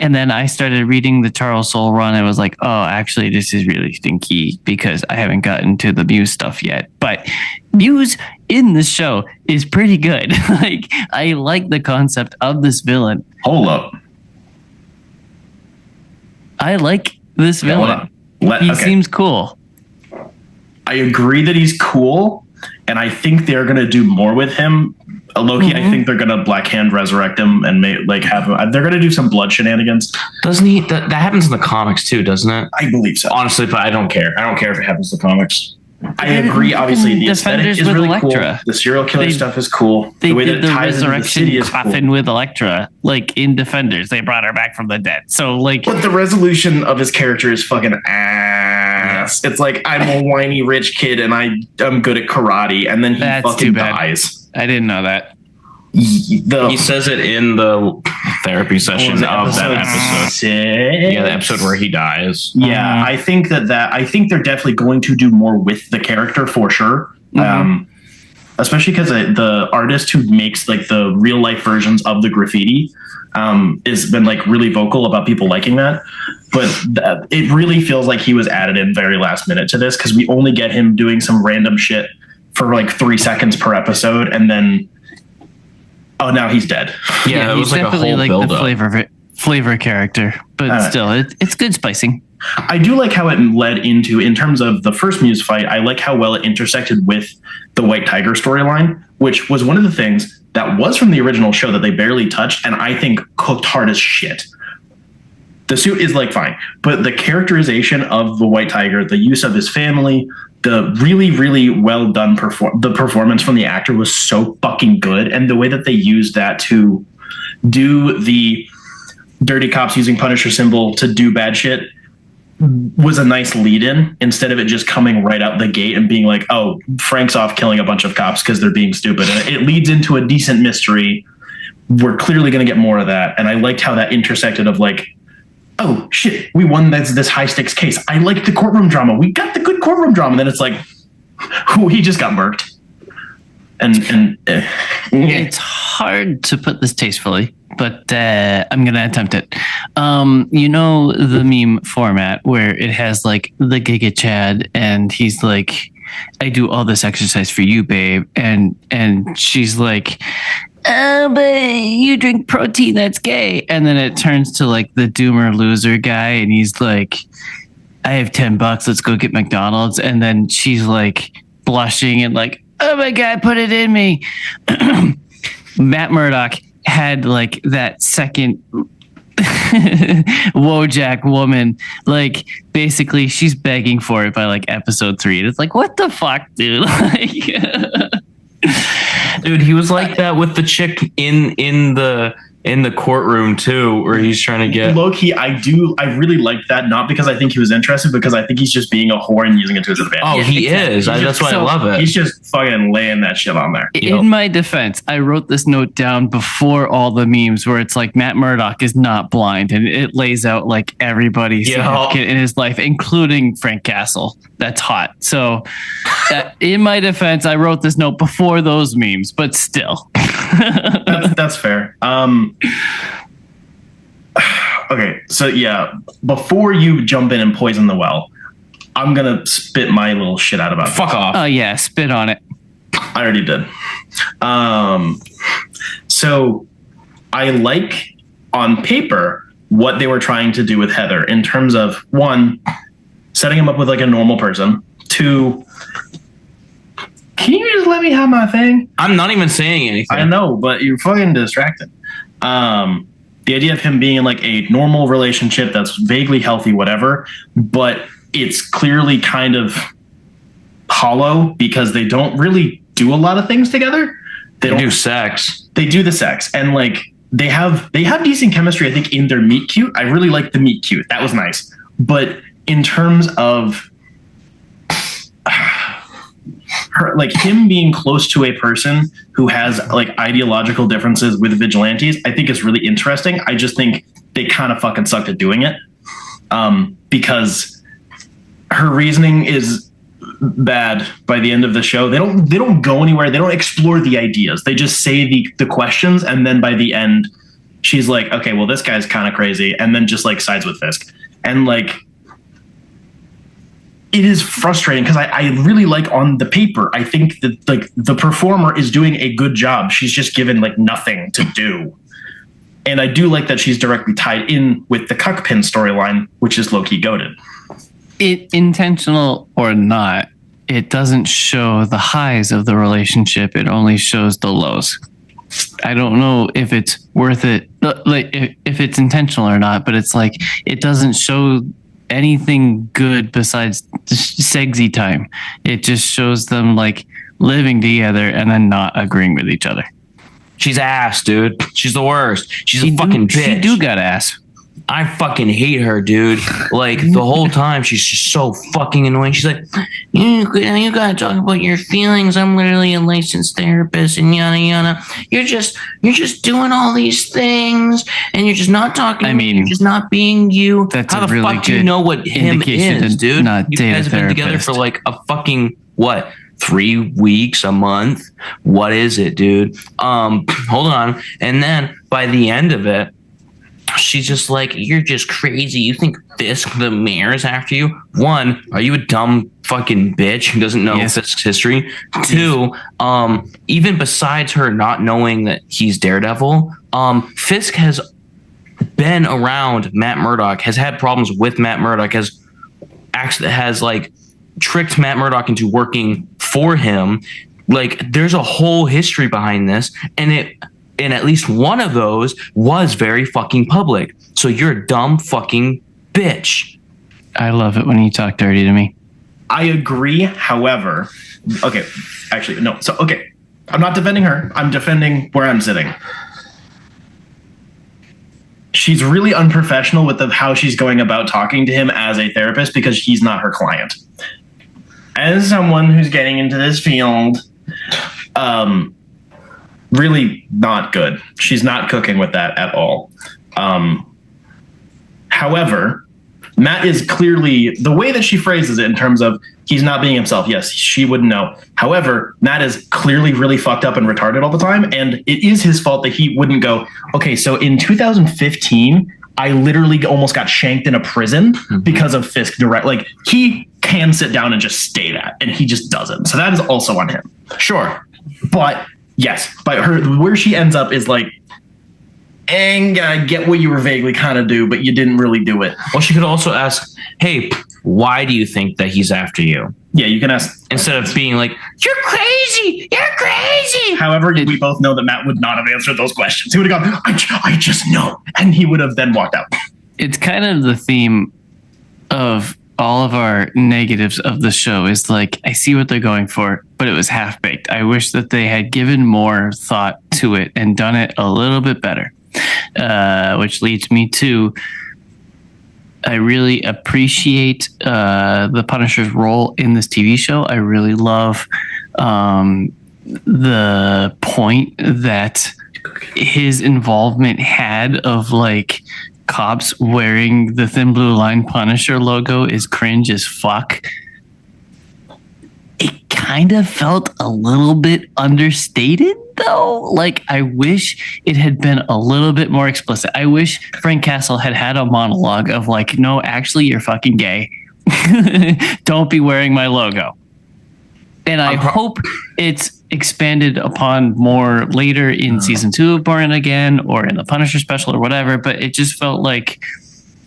And then I started reading the Charles Soule run and was like, oh, actually, this is really stinky because I haven't gotten to the Muse stuff yet. But Muse in the show is pretty good. Like, I like the concept of this villain. Hold up. I like this Yeah, hold villain. up. He Okay. seems cool. I agree that he's cool, and I think they're gonna do more with him. Loki, I think they're gonna Black Hand resurrect him and have him. They're gonna do some blood shenanigans. Doesn't he? That happens in the comics too, doesn't it? I believe so. Honestly, but I don't care. I don't care if it happens in the comics. I agree. Obviously, the Defenders aesthetic is with really Elektra. cool. The serial killer They- stuff is cool. They way did that it the ties into resurrection city is coffin cool. with Elektra, like in Defenders. They brought her back from the dead. So, like, But the resolution of his character is fucking ass. It's like, I'm a whiny rich kid and I'm good at karate, and then he That's fucking too bad. dies. I didn't know that. He says it in the therapy session Was it of that episode. 6? Yeah, the episode where he dies. Yeah, I think I think they're definitely going to do more with the character for sure. Especially because the artist who makes like the real life versions of the graffiti has been like really vocal about people liking that. But it really feels like he was added in very last minute to this, because we only get him doing some random shit for like 3 seconds per episode, and then now he's dead. Yeah, it he's was like a definitely whole like build the up. flavor character, but still, it's good spicing. I do like how it led into, in terms of the first Muse fight, I like how well it intersected with the White Tiger storyline, which was one of the things that was from the original show that they barely touched, and I think cooked hard as shit. The suit is like fine, but the characterization of the White Tiger, the use of his family, the really, really well done the performance from the actor was so fucking good, and the way that they used that to do the dirty cops using Punisher symbol to do bad shit was a nice lead-in, instead of it just coming right out the gate and being like, oh, Frank's off killing a bunch of cops because they're being stupid. And it leads into a decent mystery. We're clearly going to get more of that. And I liked how that intersected of like, oh shit, we won this high stakes case. I like the courtroom drama. We got the good courtroom drama. And then it's like, he just got murked. It's hard to put this tastefully, but I'm gonna attempt it. You know the meme format where it has like the Giga Chad, and he's like, "I do all this exercise for you, babe," and she's like, oh, but you drink protein, that's gay. And then it turns to like the doomer loser guy, and he's like, I have $10, let's go get McDonald's. And then she's like blushing and like, oh my God, put it in me. Matt Murdock had like that second Wojak woman, like basically she's begging for it by like episode 3. And it's like, what the fuck, dude? Like, Dude, he was like that with the chick in the courtroom too, where he's trying to get low-key. I really like that, not because I think he was interested, because I think he's just being a whore and using it to his advantage. Oh, he is. That's why I love it. He's just fucking laying that shit on there. In my defense, I wrote this note down before all the memes where it's like Matt Murdock is not blind, and it lays out like everybody significant in his life, including Frank Castle. That's hot. So in my defense, I wrote this note before those memes, but still. That's fair. Okay, so yeah, before you jump in and poison the well, I'm gonna spit my little shit out about fuck off. Oh yeah, spit on it. I already did. So I like on paper what they were trying to do with Heather in terms of, 1, setting him up with like a normal person. 2, can you just let me have my thing? I'm not even saying anything. I know, but you're fucking distracted. The idea of him being in like a normal relationship that's vaguely healthy, whatever, but it's clearly kind of hollow because they don't really do a lot of things together. They don't do sex. They do the sex, and like they have decent chemistry, I think, in their meet cute. I really like the meet cute. That was nice. But in terms of like him being close to a person who has like ideological differences with vigilantes, I think is really interesting. I just think they kind of fucking sucked at doing it, because her reasoning is bad by the end of the show. They don't go anywhere. They don't explore the ideas. They just say the questions, and then by the end, she's like, okay, well, this guy's kind of crazy, and then just like sides with Fisk, and like. It is frustrating because I really like on the paper. I think that like the performer is doing a good job. She's just given like nothing to do. And I do like that she's directly tied in with the Cuckpin storyline, which is low-key goated. It, intentional or not, it doesn't show the highs of the relationship. It only shows the lows. I don't know if it's worth it, like if it's intentional or not, but it's like it doesn't show anything good besides sexy time. It just shows them like living together and then not agreeing with each other. She's ass, dude. She's the worst. She's a fucking bitch. She do got ass. I fucking hate her, dude. Like the whole time, she's just so fucking annoying. She's like, you gotta talk about your feelings. I'm literally a licensed therapist, and yada yada. You're just doing all these things, and you're just not talking. I mean, you're just not being you. That's how a the really fuck do you know what him is, dude? Not you guys have been together for like a fucking what? 3 weeks, a month? What is it, dude? Hold on. And then by the end of it, she's just like, you're just crazy. You think Fisk, the mayor, is after you? 1, are you a dumb fucking bitch who doesn't know Fisk's history? 2, even besides her not knowing that he's Daredevil, Fisk has been around Matt Murdock, has had problems with Matt Murdock, has like tricked Matt Murdock into working for him. Like there's a whole history behind this, and at least one of those was very fucking public. So you're a dumb fucking bitch. I love it when you talk dirty to me. I agree. However, okay, actually, no. So, okay, I'm not defending her. I'm defending where I'm sitting. She's really unprofessional with how she's going about talking to him as a therapist because he's not her client. As someone who's getting into this field, really not good. She's not cooking with that at all. However, Matt is clearly, the way that she phrases it in terms of he's not being himself, yes, she wouldn't know. However, Matt is clearly really fucked up and retarded all the time, and it is his fault that he wouldn't go, okay, so in 2015, I literally almost got shanked in a prison because of Fisk direct. Like, he can sit down and just stay that, and he just doesn't. So that is also on him. Sure. But Yes, but where she ends up is like, and I get what you were vaguely kind of do, but you didn't really do it. Well, she could also ask, hey, why do you think that he's after you? Yeah, you can ask. Instead of being like, you're crazy. You're crazy. However, we both know that Matt would not have answered those questions. He would have gone, I just know. And he would have then walked out. It's kind of the theme of all of our negatives of the show is like, I see what they're going for, but it was half baked. I wish that they had given more thought to it and done it a little bit better. Which leads me to, I really appreciate the Punisher's role in this TV show. I really love the point that his involvement had of like cops wearing the Thin Blue Line Punisher logo is cringe as fuck. It kind of felt a little bit understated though. Like, I wish it had been a little bit more explicit. I wish Frank Castle had a monologue of like, no, actually you're fucking gay. Don't be wearing my logo. And I hope it's expanded upon more later in season 2 of Born Again or in the Punisher special or whatever. But it just felt like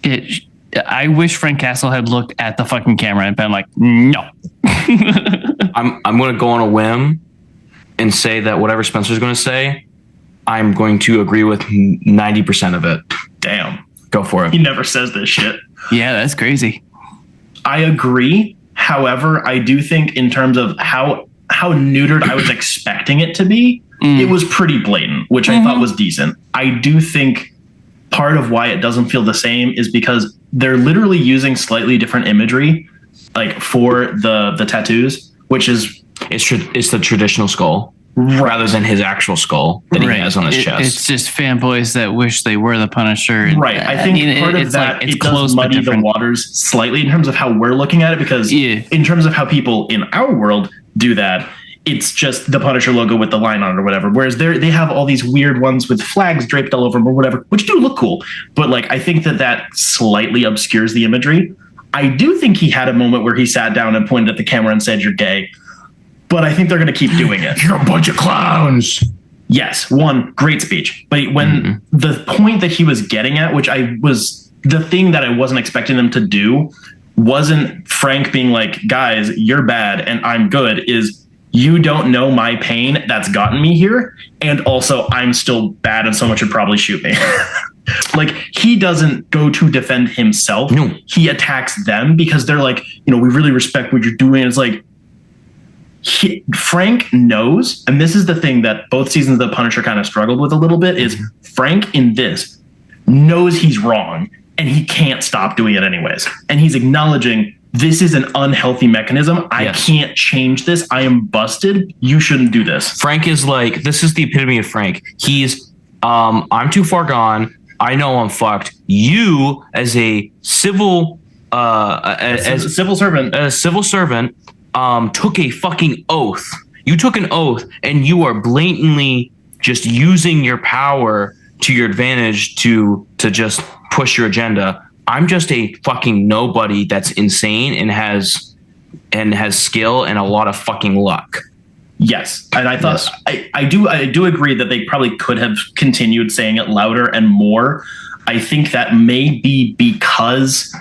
it. I wish Frank Castle had looked at the fucking camera and been like, no. I'm going to go on a whim and say that whatever Spencer's going to say, I'm going to agree with 90% of it. Damn. Go for it. He never says this shit. Yeah, that's crazy. I agree. However, I do think in terms of how neutered I was expecting it to be, it was pretty blatant, which I thought was decent. I do think part of why it doesn't feel the same is because they're literally using slightly different imagery, like for the tattoos, which is it's the traditional skull rather than his actual skull that he has on his chest. It's just fanboys that wish they were the Punisher. And, right. I think part of that, it does muddy the waters slightly in terms of how we're looking at it, because in terms of how people in our world do that, it's just the Punisher logo with the line on it or whatever. Whereas they have all these weird ones with flags draped all over them or whatever, which do look cool. But like, I think that slightly obscures the imagery. I do think he had a moment where he sat down and pointed at the camera and said, "You're gay." But I think they're going to keep doing it. You're a bunch of clowns. Yes, one great speech. But when the point that he was getting at, which the thing that I wasn't expecting them to do, wasn't Frank being like, "Guys, you're bad and I'm good," is you don't know my pain that's gotten me here. And also I'm still bad and someone should probably shoot me. Like, he doesn't go to defend himself. No. He attacks them because they're like, we really respect what you're doing. It's like, Frank knows, and this is the thing that both seasons of The Punisher kind of struggled with a little bit, is Frank in this knows he's wrong and he can't stop doing it anyways. And he's acknowledging, this is an unhealthy mechanism. I can't change this. I am busted. You shouldn't do this. Frank is like, this is the epitome of Frank. He's, I'm too far gone. I know I'm fucked. You, as a civil, as a civil servant, took a fucking oath. You took an oath, and you are blatantly just using your power to your advantage to just push your agenda. I'm just a fucking nobody that's insane and has skill and a lot of fucking luck. Yes, and I thought I do agree that they probably could have continued saying it louder and more. I think that may be because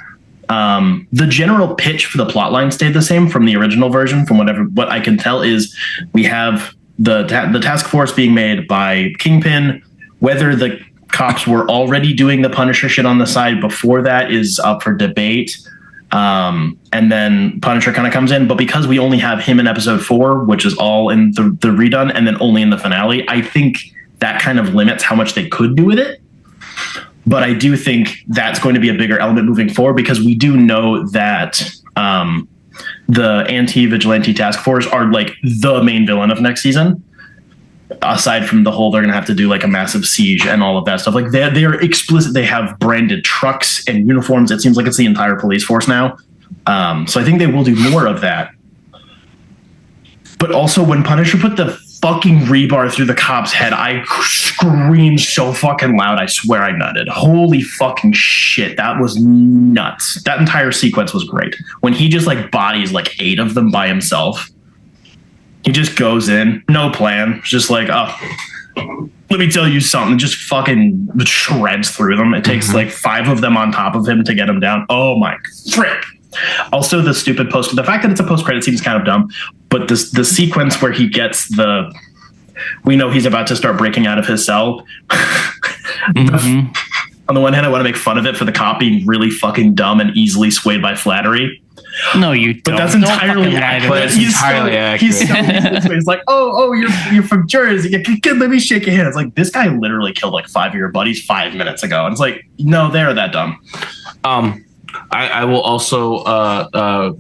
the general pitch for the plotline stayed the same from the original version. From what I can tell is we have the task force being made by Kingpin. Whether the cops were already doing the Punisher shit on the side before that is up for debate. And then Punisher kind of comes in, but because we only have him in episode 4, which is all in the redone, and then only in the finale, I think that kind of limits how much they could do with it. But I do think that's going to be a bigger element moving forward, because we do know that the anti-vigilante task force are like the main villain of next season. Aside from the whole, they're going to have to do like a massive siege and all of that stuff. Like they're explicit. They have branded trucks and uniforms. It seems like it's the entire police force now. So I think they will do more of that. But also, when Punisher put the fucking rebar through the cop's head, I screamed so fucking loud. I swear I nutted. Holy fucking shit. That was nuts. That entire sequence was great. When he just like bodies like 8 of them by himself. He just goes in, no plan, just like, oh, let me tell you something. Just fucking shreds through them. It takes like 5 of them on top of him to get him down. Oh my frick. Also, the stupid the fact that it's a post-credit scene is kind of dumb, but the sequence where he gets we know he's about to start breaking out of his cell. On the one hand, I want to make fun of it for the cop being really fucking dumb and easily swayed by flattery. No, you don't. But that's entirely accurate. He's like, oh, you're from Jersey. Let me shake your hand. It's like, this guy literally killed like 5 of your buddies 5 minutes ago. And it's like, no, they're that dumb. I will also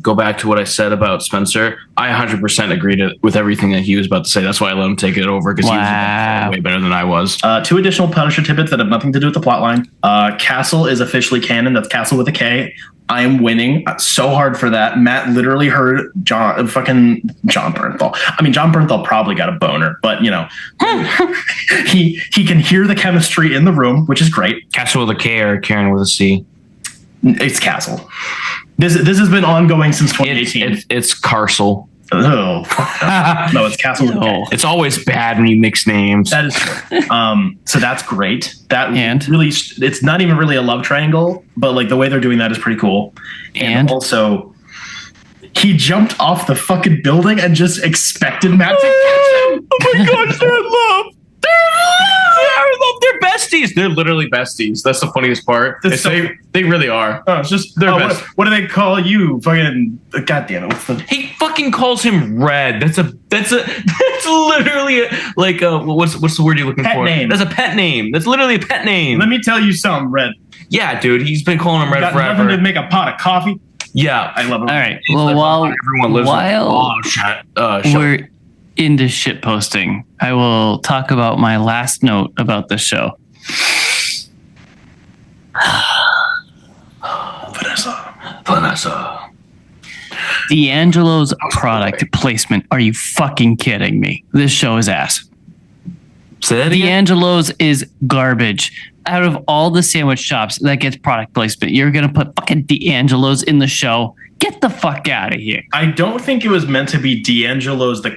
go back to what I said about Spencer. I 100% agreed with everything that he was about to say. That's why I let him take it over, because he was way better than I was. 2 additional Punisher tidbits that have nothing to do with the plot line. Castle is officially canon. That's Castle with a K. I am winning so hard for that. Matt literally heard John Bernthal. I mean, John Bernthal probably got a boner, but you know, he can hear the chemistry in the room, which is great. Castle with a K or Karen with a C? It's Castle. This has been ongoing since 2018. It's Carcel. Oh, no, it's Castle with a K. It's always bad when you mix names. That is true. So that's great. And really, it's not even really a love triangle, but like the way they're doing that is pretty cool. And also, he jumped off the fucking building and just expected Matt to catch him. Oh my gosh, they're in love. They're besties. They're literally besties. That's the funniest part. They really are. Oh, it's just they're best. What do they call you? Fucking goddamn it! He fucking calls him Red. That's literally like what's the word you're looking for? Name. That's a pet name. That's literally a pet name. Let me tell you something, Red. Yeah, dude. He's been calling him Red got forever. Nothing to make a pot of coffee. Yeah, I love him. all right. Well, while we're into shit posting, I will talk about my last note about the show. Vanessa. D'Angelo's product placement. Are you fucking kidding me? This show is ass. Say that again? D'Angelo's is garbage. Out of all the sandwich shops that gets product placement, you're gonna put fucking D'Angelo's in the show. Get the fuck out of here. I don't think it was meant to be D'Angelo's the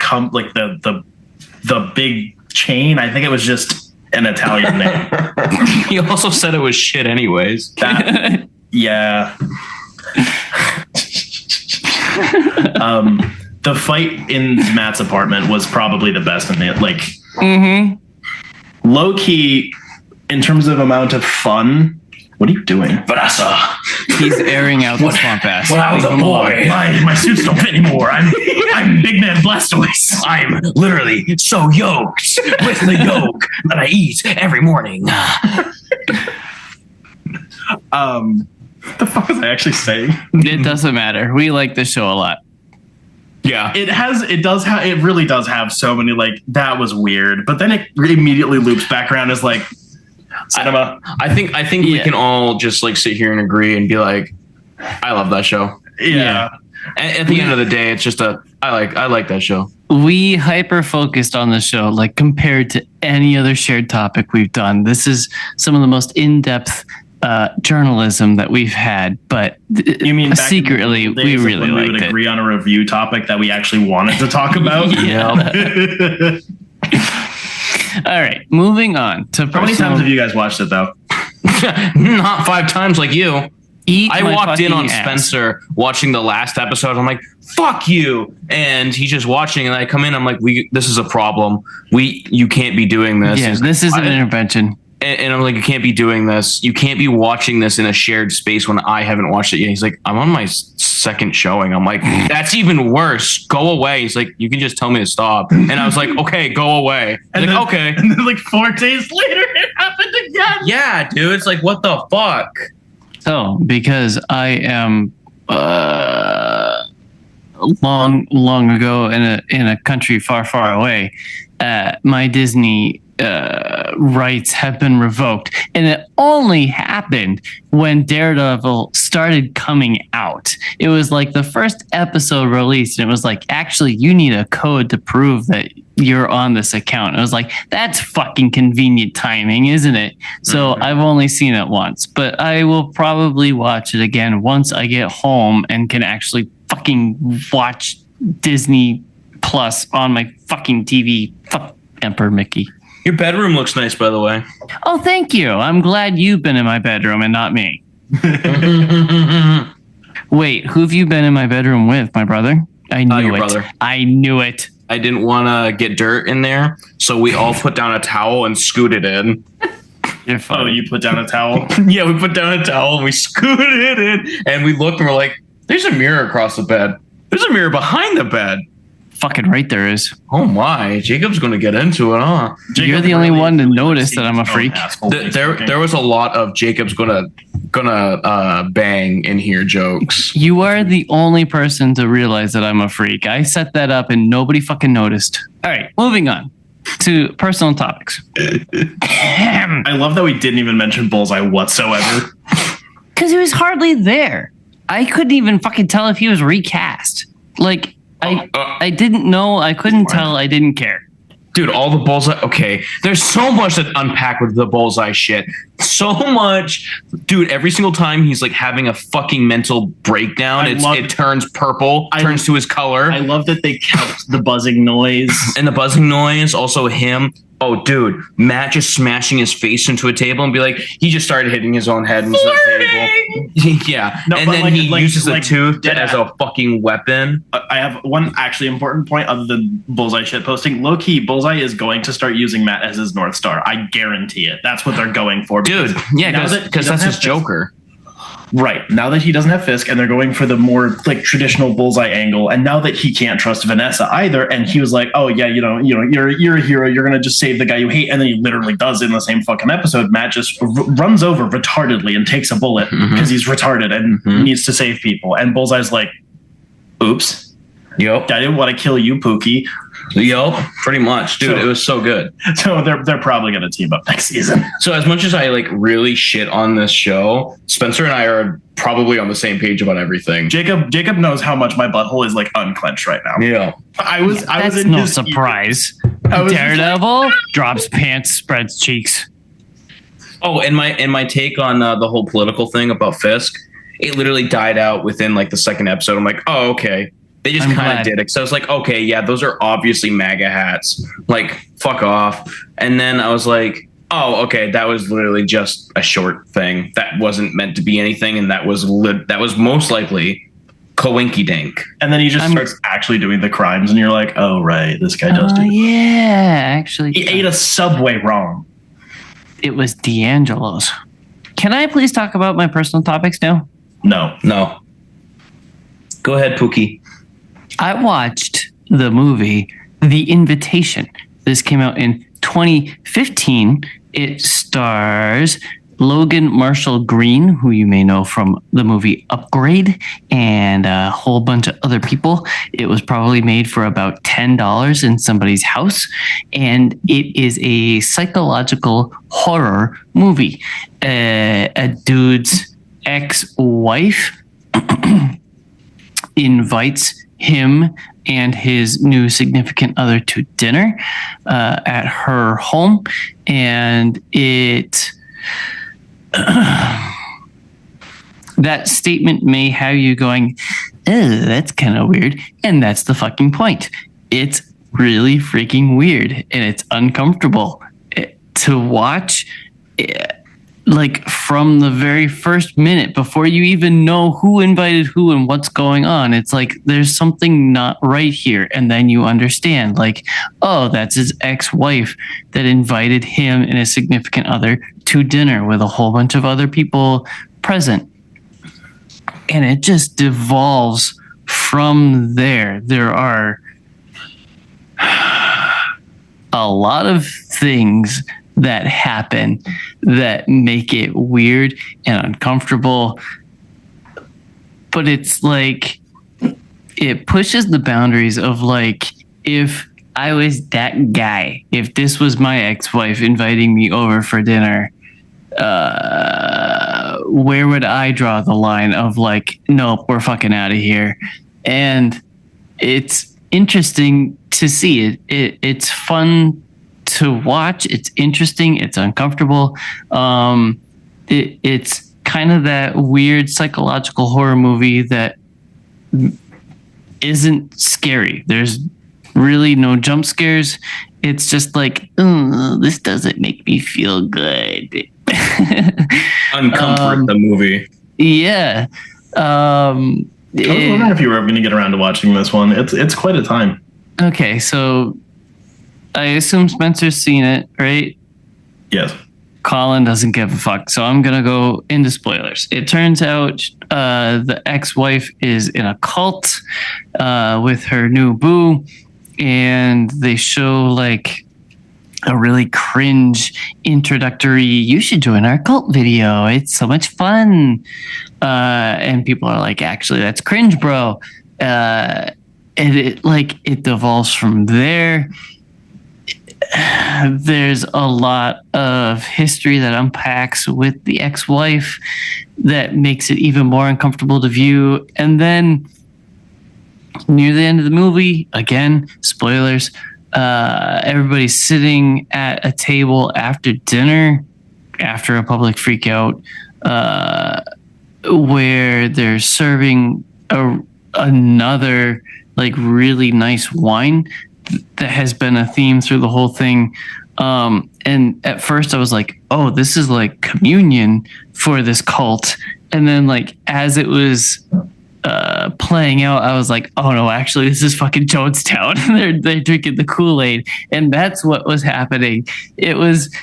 big chain. I think it was just an Italian name. He also said it was shit anyways. Yeah. The fight in Matt's apartment was probably the best in it. Like, low key, in terms of amount of fun. What are you doing? Vanessa. He's airing out the swamp ass. When I was a boy, My suits don't fit anymore. I'm Big Man Blastoise. I'm literally so yoked with the yolk that I eat every morning. The fuck was I actually saying? It doesn't matter. We like the show a lot. Yeah. It really does have so many, like, that was weird. But then it immediately loops back around as like cinema. I think we can all just like sit here and agree and be like, I love that show. Yeah. At the end of the day, it's just I like that show. We hyper focused on the show, like compared to any other shared topic we've done. This is some of the most in-depth journalism that we've had, but you mean secretly we really liked it. We would agree on a review topic that we actually wanted to talk about. Yeah. All right, moving on to how many times have you guys watched it though? Not 5 times like you. I walked in on ass. Spencer watching the last episode. I'm like, fuck you. And he's just watching. And I come in. I'm like, this is a problem. You can't be doing this. Yeah, this is an intervention. And I'm like, you can't be doing this. You can't be watching this in a shared space when I haven't watched it yet. He's like, I'm on my second showing. I'm like, that's even worse. Go away. He's like, you can just tell me to stop. And I was like, okay, go away. And like, then, okay. And then like 4 days later, it happened again. Yeah, dude. It's like, what the fuck? So, because I am long ago in a country far, far away, my Disney rights have been revoked, and it only happened when Daredevil started coming out. It was like the first episode released, and it was like, actually, you need a code to prove that you're on this account. I was like, that's fucking convenient timing, isn't it? So I've only seen it once, but I will probably watch it again once I get home and can actually fucking watch Disney Plus on my fucking TV. Fuck Emperor Mickey. Your bedroom looks nice, by the way. Oh, thank you. I'm glad you've been in my bedroom and not me. Wait, who have you been in my bedroom with? My brother? I knew your it. brother. I knew it. I didn't want to get dirt in there, so we all put down a towel and scooted in. You're funny. Oh, you put down a towel? Yeah, we put down a towel and we scooted in, and we looked and we're like, there's a mirror across the bed. There's a mirror behind the bed. Fucking right there is. Oh my, Jacob's going to get into it, huh? You're the only one to notice that I'm a freak. There was a lot of Jacob's gonna bang in here jokes. You are the only person to realize that I'm a freak. I set that up and nobody fucking noticed. All right, moving on to personal topics. I love that we didn't even mention Bullseye whatsoever. Because he was hardly there. I couldn't even fucking tell if he was recast. Like, I didn't know. I couldn't tell. I didn't care. Dude, all the Bullseye. Okay, there's so much to unpack with the Bullseye shit. So much, dude. Every single time he's like having a fucking mental breakdown, it turns purple, turns to his color. I love that they kept the buzzing noise and the buzzing noise. Also, him. Oh, dude, Matt just smashing his face into a table and be like, he just started hitting his own head into the table. Yeah, no, and then he uses the tooth as a fucking weapon. I have one actually important point other than Bullseye shit posting. Low key, Bullseye is going to start using Matt as his North Star. I guarantee it. That's what they're going for. Dude, yeah, because that's his Joker. Right. Now that he doesn't have Fisk and they're going for the more like traditional Bullseye angle, and now that he can't trust Vanessa either, and he was like, oh yeah, you're a hero, you're gonna just save the guy you hate, and then he literally does in the same fucking episode. Matt just runs over retardedly and takes a bullet because he's retarded and needs to save people, and Bullseye's like, oops. Yep. I didn't want to kill you, Pookie. Yep, pretty much, dude. It was so good. So they're probably going to team up next season. So as much as I like really shit on this show, Spencer and I are probably on the same page about everything. Jacob knows how much my butthole is like unclenched right now. Yeah, I was in no surprise. Daredevil drops pants, spreads cheeks. Oh, and my take on the whole political thing about Fisk, it literally died out within like the second episode. I'm like, oh, okay. They just kind of did it. So I was like, okay, yeah, those are obviously MAGA hats. Like, fuck off. And then I was like, oh, okay, that was literally just a short thing. That wasn't meant to be anything, and that was most likely coinky dink. And then he just starts actually doing the crimes, and you're like, oh, right, this guy does do it. Yeah, actually. He ate a Subway wrong. It was D'Angelo's. Can I please talk about my personal topics now? No. Go ahead, Pookie. I watched the movie The Invitation. This came out in 2015. It stars Logan Marshall Green, who you may know from the movie Upgrade, and a whole bunch of other people. It was probably made for about $10 in somebody's house, and it is a psychological horror movie. A dude's ex-wife invites him and his new significant other to dinner at her home, and that statement may have you going, that's kind of weird, and that's the fucking point. It's really freaking weird, and it's uncomfortable to watch. Like from the very first minute, before you even know who invited who and what's going on, it's like there's something not right here. And then you understand, like, oh, that's his ex-wife that invited him and his significant other to dinner with a whole bunch of other people present. And it just devolves from there. There are a lot of things that happen that make it weird and uncomfortable, but it's like it pushes the boundaries of like, if I was that guy, if this was my ex-wife inviting me over for dinner, where would I draw the line of like, nope, we're fucking out of here? And it's interesting to see it. It's fun to watch. It's interesting. It's uncomfortable. It's kind of that weird psychological horror movie that isn't scary. There's Really no jump scares. It's just like, this doesn't make me feel good. Uncomfort the movie. Yeah. I was wondering if you were going to get around to watching this one. It's quite a time. Okay, so I assume Spencer's seen it, right? Yes. Collin doesn't give a fuck, so I'm gonna go into spoilers. It turns out the ex-wife is in a cult with her new boo, and they show like a really cringe introductory "you should join our cult" video. It's so much fun, and people are like, "Actually, that's cringe, bro." And it devolves from there. There's a lot of history that unpacks with the ex-wife that makes it even more uncomfortable to view. And then near the end of the movie, again, spoilers, everybody's sitting at a table after dinner, after a public freak out, where they're serving another like really nice wine that has been a theme through the whole thing. And at first I was like, oh, this is like communion for this cult. And then like as it was playing out, I was like, oh no, actually this is fucking Jonestown. they're drinking the Kool-Aid. And that's what was happening. It was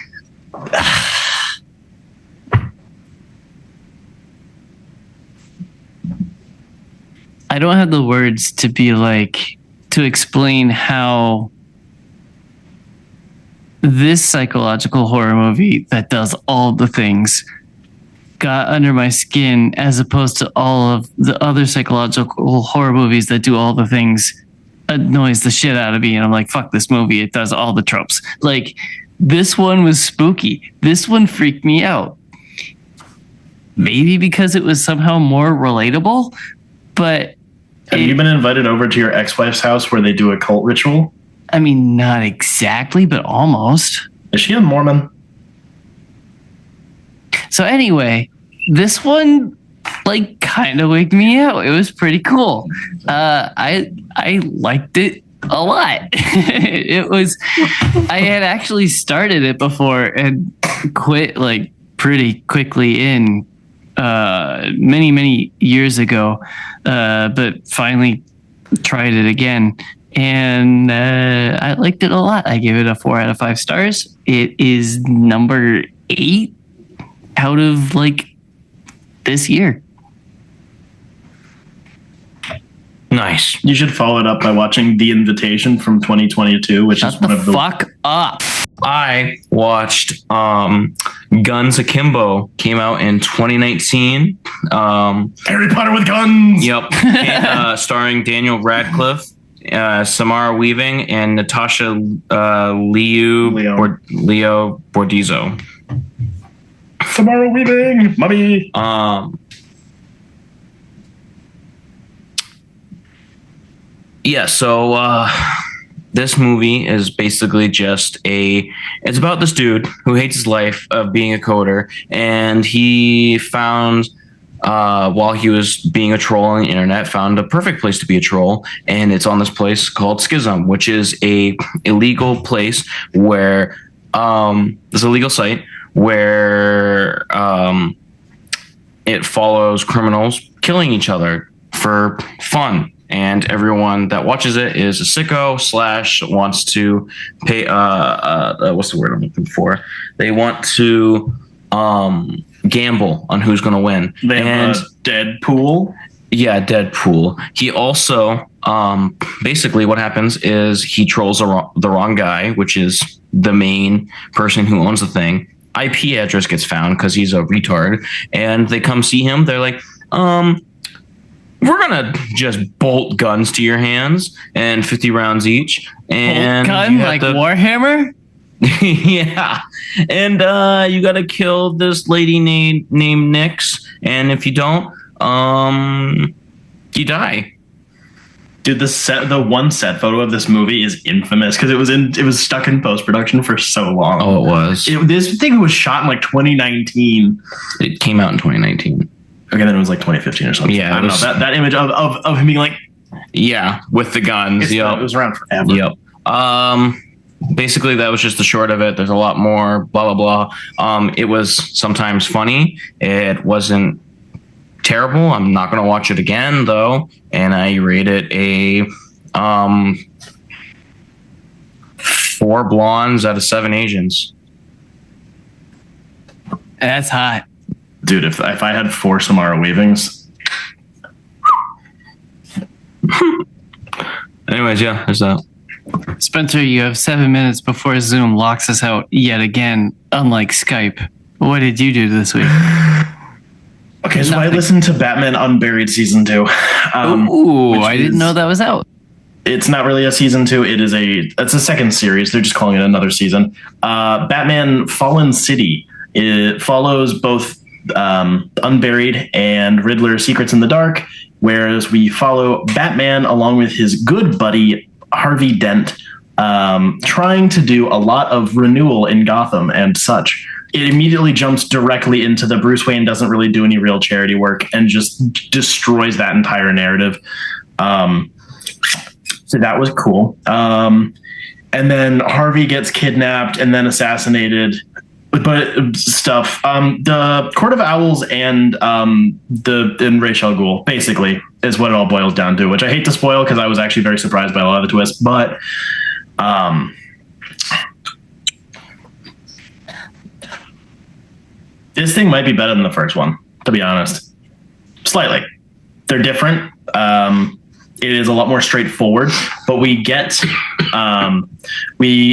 I don't have the words to be like to explain how this psychological horror movie that does all the things got under my skin as opposed to all of the other psychological horror movies that do all the things annoys the shit out of me. And I'm like, fuck this movie. It does all the tropes. Like this one was spooky. This one freaked me out. Maybe because it was somehow more relatable, but have you been invited over to your ex-wife's house where they do a cult ritual? I mean, not exactly, but almost. Is she a Mormon? So anyway, this one like kind of waked me out. It was pretty cool. I liked it a lot. It was. I had actually started it before and quit like pretty quickly in many years ago, but finally tried it again. And I liked it a lot. I gave it a 4 out of 5 stars. It is number 8 out of like this year. Nice. You should follow it up by watching The Invitation from 2022, which is one of the fuck up. I watched Guns Akimbo, came out in 2019. Harry Potter with guns. Yep. And, starring Daniel Radcliffe, Samara Weaving, and Natasha Leo Bordizzo. Samara Weaving, mommy. Yeah, so this movie is basically just it's about this dude who hates his life of being a coder, and he found while he was being a troll on the internet, found a perfect place to be a troll, and it's on this place called Schism, which is a illegal place where there's a legal site where it follows criminals killing each other for fun. And everyone that watches it is a sicko / wants to pay. What's the word I'm looking for? They want to gamble on who's going to win. They have a Deadpool. Yeah, Deadpool. He also basically what happens is he trolls the wrong guy, which is the main person who owns the thing. IP address gets found because he's a retard, and they come see him. They're like, we're gonna just bolt guns to your hands and 50 rounds each. And bolt gun like Warhammer? Yeah. And you gotta kill this lady named Nyx, and if you don't, you die. Dude, the one set photo of this movie is infamous because it was stuck in post-production for so long. Oh, it was. This thing was shot in like 2019. It came out in 2019. Okay, then it was like 2015 or something. Yeah, I don't know. That image of him being like, Yeah, with the guns. It was around forever. Yep. Basically, that was just the short of it. There's a lot more. Blah blah blah. It was sometimes funny. It wasn't terrible. I'm not gonna watch it again though, and I rate it a 4 blondes out of 7 Asians. That's hot. Dude, if I had 4 Samara Weavings. Anyways, yeah, there's that. Spencer, you have 7 minutes before Zoom locks us out yet again, unlike Skype. What did you do this week? Okay, so I listened to Batman Unburied Season 2. I didn't know that was out. It's not really a season 2. It's a second series. They're just calling it another season. Batman Fallen City. It follows both Unburied and Riddler Secrets in the Dark, whereas we follow Batman along with his good buddy Harvey Dent, trying to do a lot of renewal in Gotham and such. It immediately jumps directly into the Bruce Wayne doesn't really do any real charity work and just destroys that entire narrative. So that was cool. And then Harvey gets kidnapped and then assassinated. But stuff. The Court of Owls and Ra's al Ghul basically is what it all boils down to, which I hate to spoil because I was actually very surprised by a lot of the twists. But this thing might be better than the first one, to be honest. Slightly. They're different. It is a lot more straightforward, but we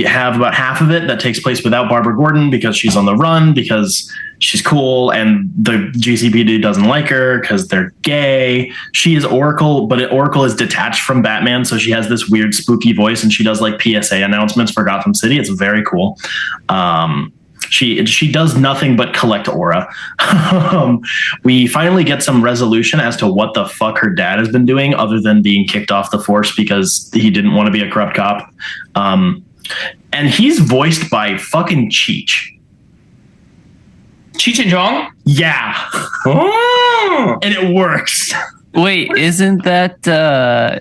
have about half of it that takes place without Barbara Gordon because she's on the run, because she's cool, and the GCPD doesn't like her because they're gay. She is Oracle, but Oracle is detached from Batman, so she has this weird spooky voice, and she does like PSA announcements for Gotham City. It's very cool. She does nothing but collect aura. We finally get some resolution as to what the fuck her dad has been doing other than being kicked off the force because he didn't want to be a corrupt cop. And he's voiced by fucking Cheech. Cheech and Chong? Yeah. Oh. And it works. Wait, isn't that the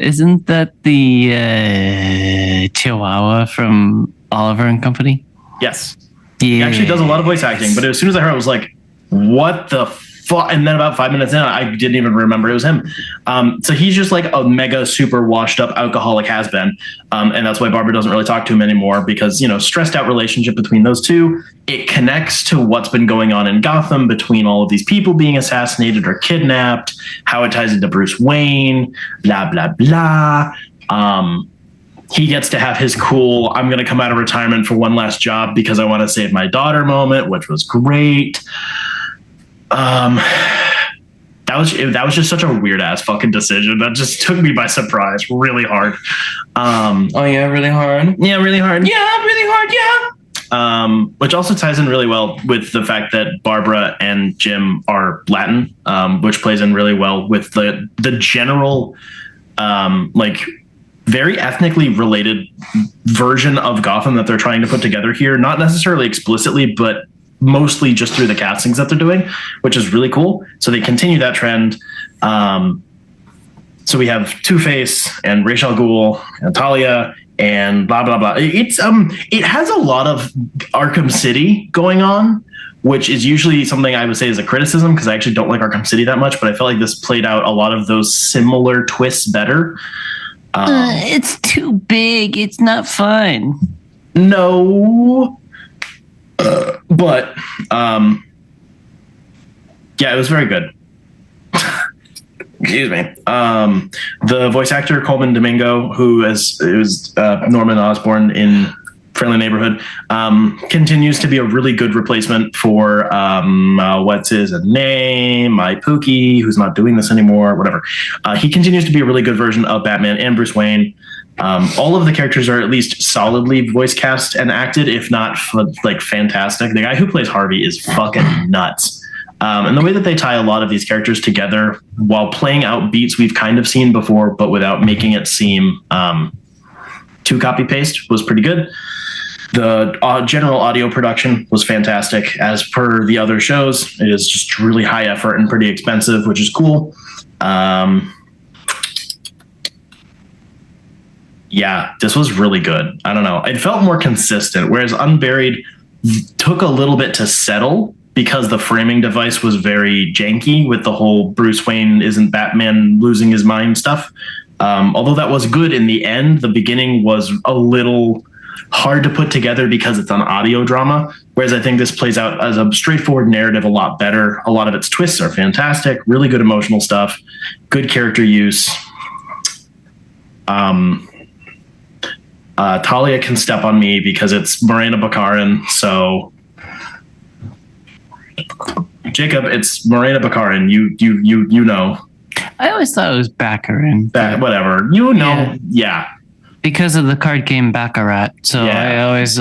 Chihuahua from Oliver and Company? Yes. Yeah. He actually does a lot of voice acting, but as soon as I heard it, I was like, what the fuck? And then about 5 minutes in, I didn't even remember it was him. So he's just like a mega super washed up alcoholic has-been. And that's why Barbara doesn't really talk to him anymore because, stressed out relationship between those two. It connects to what's been going on in Gotham between all of these people being assassinated or kidnapped, how it ties into Bruce Wayne, blah, blah, blah. He gets to have his cool, I'm going to come out of retirement for one last job because I want to save my daughter moment, which was great. That was just such a weird ass fucking decision. That just took me by surprise really hard. Oh yeah, really hard. Yeah, really hard. Yeah, really hard. Yeah. Which also ties in really well with the fact that Barbara and Jim are Latin, which plays in really well with the general, very ethnically related version of Gotham that they're trying to put together here. Not necessarily explicitly, but mostly just through the castings that they're doing, which is really cool. So they continue that trend. So we have Two-Face and Ra's al Ghul and Talia and blah, blah, blah. It has a lot of Arkham City going on, which is usually something I would say is a criticism because I actually don't like Arkham City that much, but I felt like this played out a lot of those similar twists better. It's too big. It's not fun. No. But yeah, it was very good. Excuse me. The voice actor Coleman Domingo, who was Norman Osborn in Friendly Neighborhood, continues to be a really good replacement for what's his name, my Pookie, who's not doing this anymore. Whatever. He continues to be a really good version of Batman and Bruce Wayne. All of the characters are at least solidly voice cast and acted, if not fantastic. The guy who plays Harvey is fucking nuts. And the way that they tie a lot of these characters together while playing out beats we've kind of seen before, but without making it seem too copy paste was pretty good. The general audio production was fantastic. As per the other shows, it is just really high effort and pretty expensive, which is cool. Yeah, this was really good. I don't know. It felt more consistent, whereas Unburied took a little bit to settle because the framing device was very janky with the whole Bruce Wayne isn't Batman losing his mind stuff. Although that was good in the end, the beginning was a little hard to put together because it's an audio drama. Whereas I think this plays out as a straightforward narrative a lot better. A lot of its twists are fantastic, really good emotional stuff, good character use. Talia can step on me because it's Morena Baccarin. So, Jacob, it's Morena Baccarin. You know. I always thought it was Baccarin. Whatever. You know. Yeah. Because of the card game Baccarat. So Yeah. I always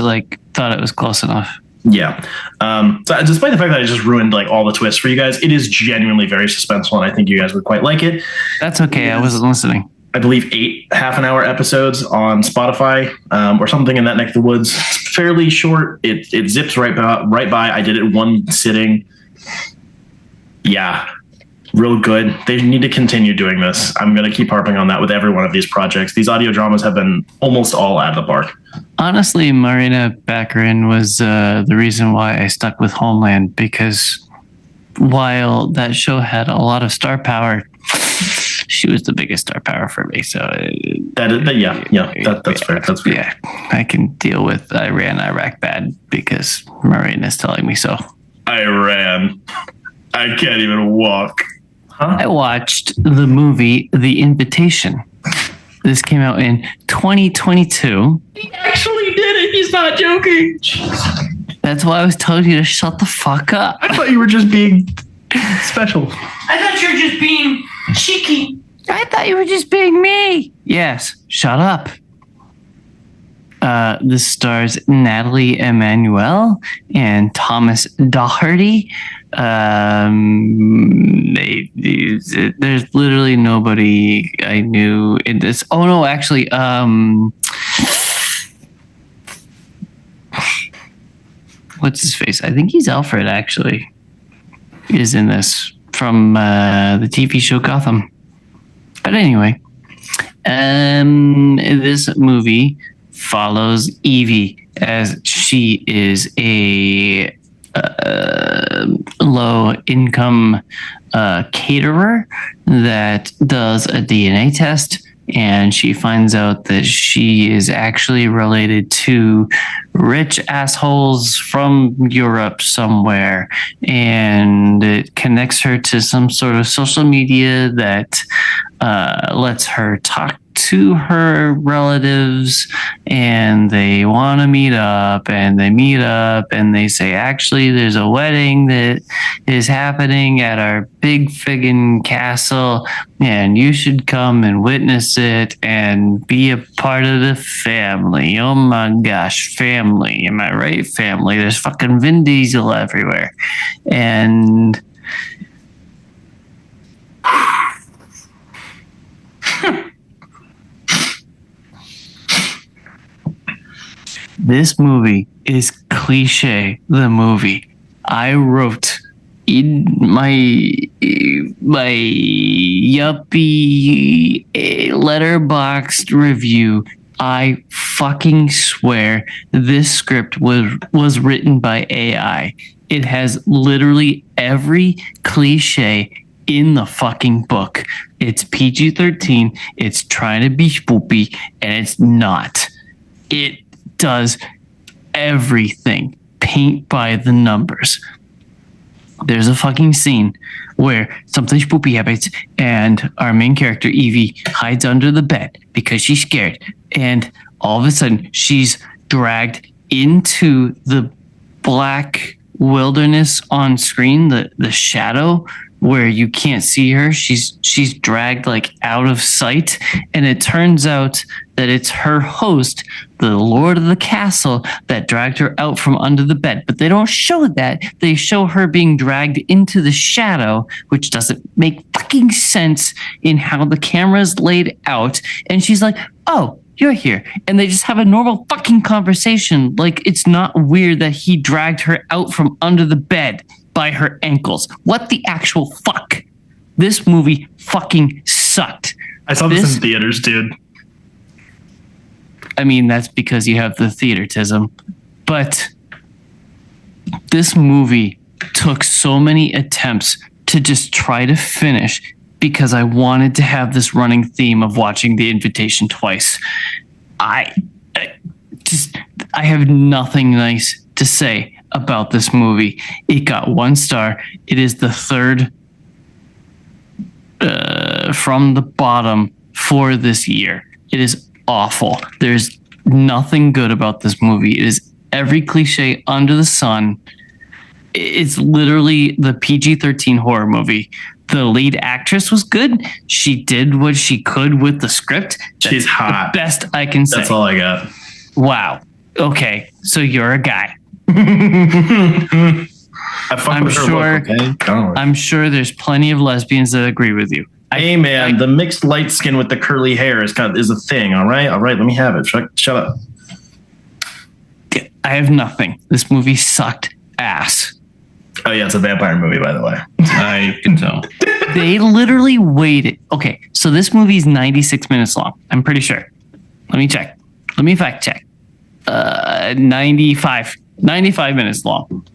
thought it was close enough. Yeah. So despite the fact that I just ruined all the twists for you guys, it is genuinely very suspenseful, and I think you guys would quite like it. That's okay. I wasn't listening. I believe 8 half-an-hour episodes on Spotify or something in that neck of the woods. It's fairly short. It zips right by. I did it in one sitting. Yeah, real good. They need to continue doing this. I'm going to keep harping on that with every one of these projects. These audio dramas have been almost all out of the park. Honestly, Morena Baccarin was the reason why I stuck with Homeland, because while that show had a lot of star power, she was the biggest star power for me. So that's fair. That's fair. Yeah, I can deal with Iran, Iraq bad because Morena's telling me so. Iran. I can't even walk. Huh? I watched the movie The Invitation. This came out in 2022. He actually did it. He's not joking. That's why I was telling you to shut the fuck up. I thought you were just being special. I thought you were just being cheeky. I thought you were just being me. Yes, shut up. This stars Natalie Emmanuel and Thomas Doherty. There's literally nobody I knew in this. Oh no, actually, what's his face? I think he's Alfred. Actually, is in this from the TV show Gotham. But anyway, this movie follows Evie as she is a low-income caterer that does a DNA test, and she finds out that she is actually related to rich assholes from Europe somewhere, and it connects her to some sort of social media that lets her talk to her relatives, and they want to meet up, and they meet up, and they say, actually, there's a wedding that is happening at our big friggin' castle, and you should come and witness it and be a part of the family. Oh my gosh, family. Am I right? Family. There's fucking Vin Diesel everywhere. And this movie is cliche, the movie. I wrote in my yuppie letterboxd review, I fucking swear this script was written by AI. It has literally every cliche in the fucking book. It's PG-13, it's trying to be spoopy, and it's not. It does everything. Paint by the numbers. There's a fucking scene where something spoopy happens and our main character, Evie, hides under the bed because she's scared. And all of a sudden, she's dragged into the black wilderness on screen, the shadow where you can't see her. She's dragged out of sight, and it turns out that it's her host, the Lord of the Castle, that dragged her out from under the bed. But they don't show that. They show her being dragged into the shadow, which doesn't make fucking sense in how the camera's laid out. And she's like, oh, you're here. And they just have a normal fucking conversation. It's not weird that he dragged her out from under the bed by her ankles. What the actual fuck? This movie fucking sucked. I saw this in theaters, dude. I mean, that's because you have the theatertism. But this movie took so many attempts to just try to finish because I wanted to have this running theme of watching The Invitation twice. I have nothing nice to say about this movie. It got 1 star. It is the third from the bottom for this year. It is awful. There's nothing good about this movie. It is every cliche under the sun. It's literally the PG-13 horror movie. The lead actress was good. She did what she could with the script. She's hot. The best I can say. That's all I got. Wow. Okay, so you're a guy. I'm sure there's plenty of lesbians that agree with you. Hey man, the mixed light skin with the curly hair is a thing. All right, let me have it. Shut up. I have nothing. This movie sucked ass. Oh yeah, it's a vampire movie, by the way. I can tell. They literally waited. Okay, so this movie's 96 minutes long. I'm pretty sure. Let me check. Let me fact check. 95 minutes long.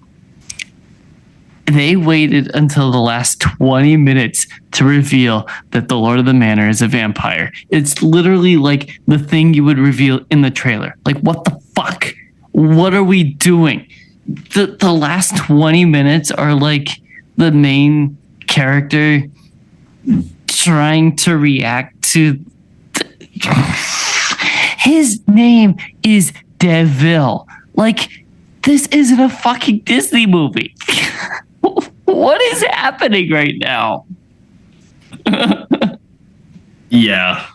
They waited until the last 20 minutes to reveal that the Lord of the Manor is a vampire. It's literally like the thing you would reveal in the trailer. Like, what the fuck? What are we doing? The last 20 minutes are like the main character trying to react to... His name is Devil. Like, this isn't a fucking Disney movie. What is happening right now? Yeah.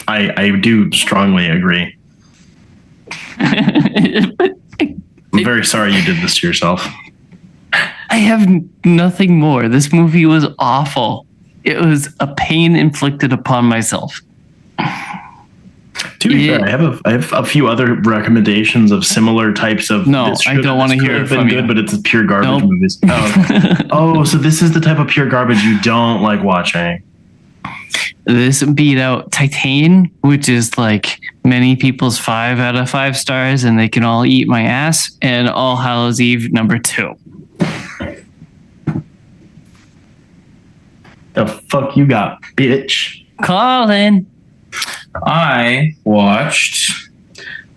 I do strongly agree. I'm very sorry you did this to yourself. I have nothing more. This movie was awful. It was a pain inflicted upon myself. To be fair, I have a few other recommendations of similar types of. No, I don't want to hear it from you. But it's pure garbage movies. Oh, so this is the type of pure garbage you don't like watching. This beat out Titan, which is like many people's 5 out of 5 stars, and they can all eat my ass. And All Hallows Eve #2. The fuck you got, bitch? Collin. I watched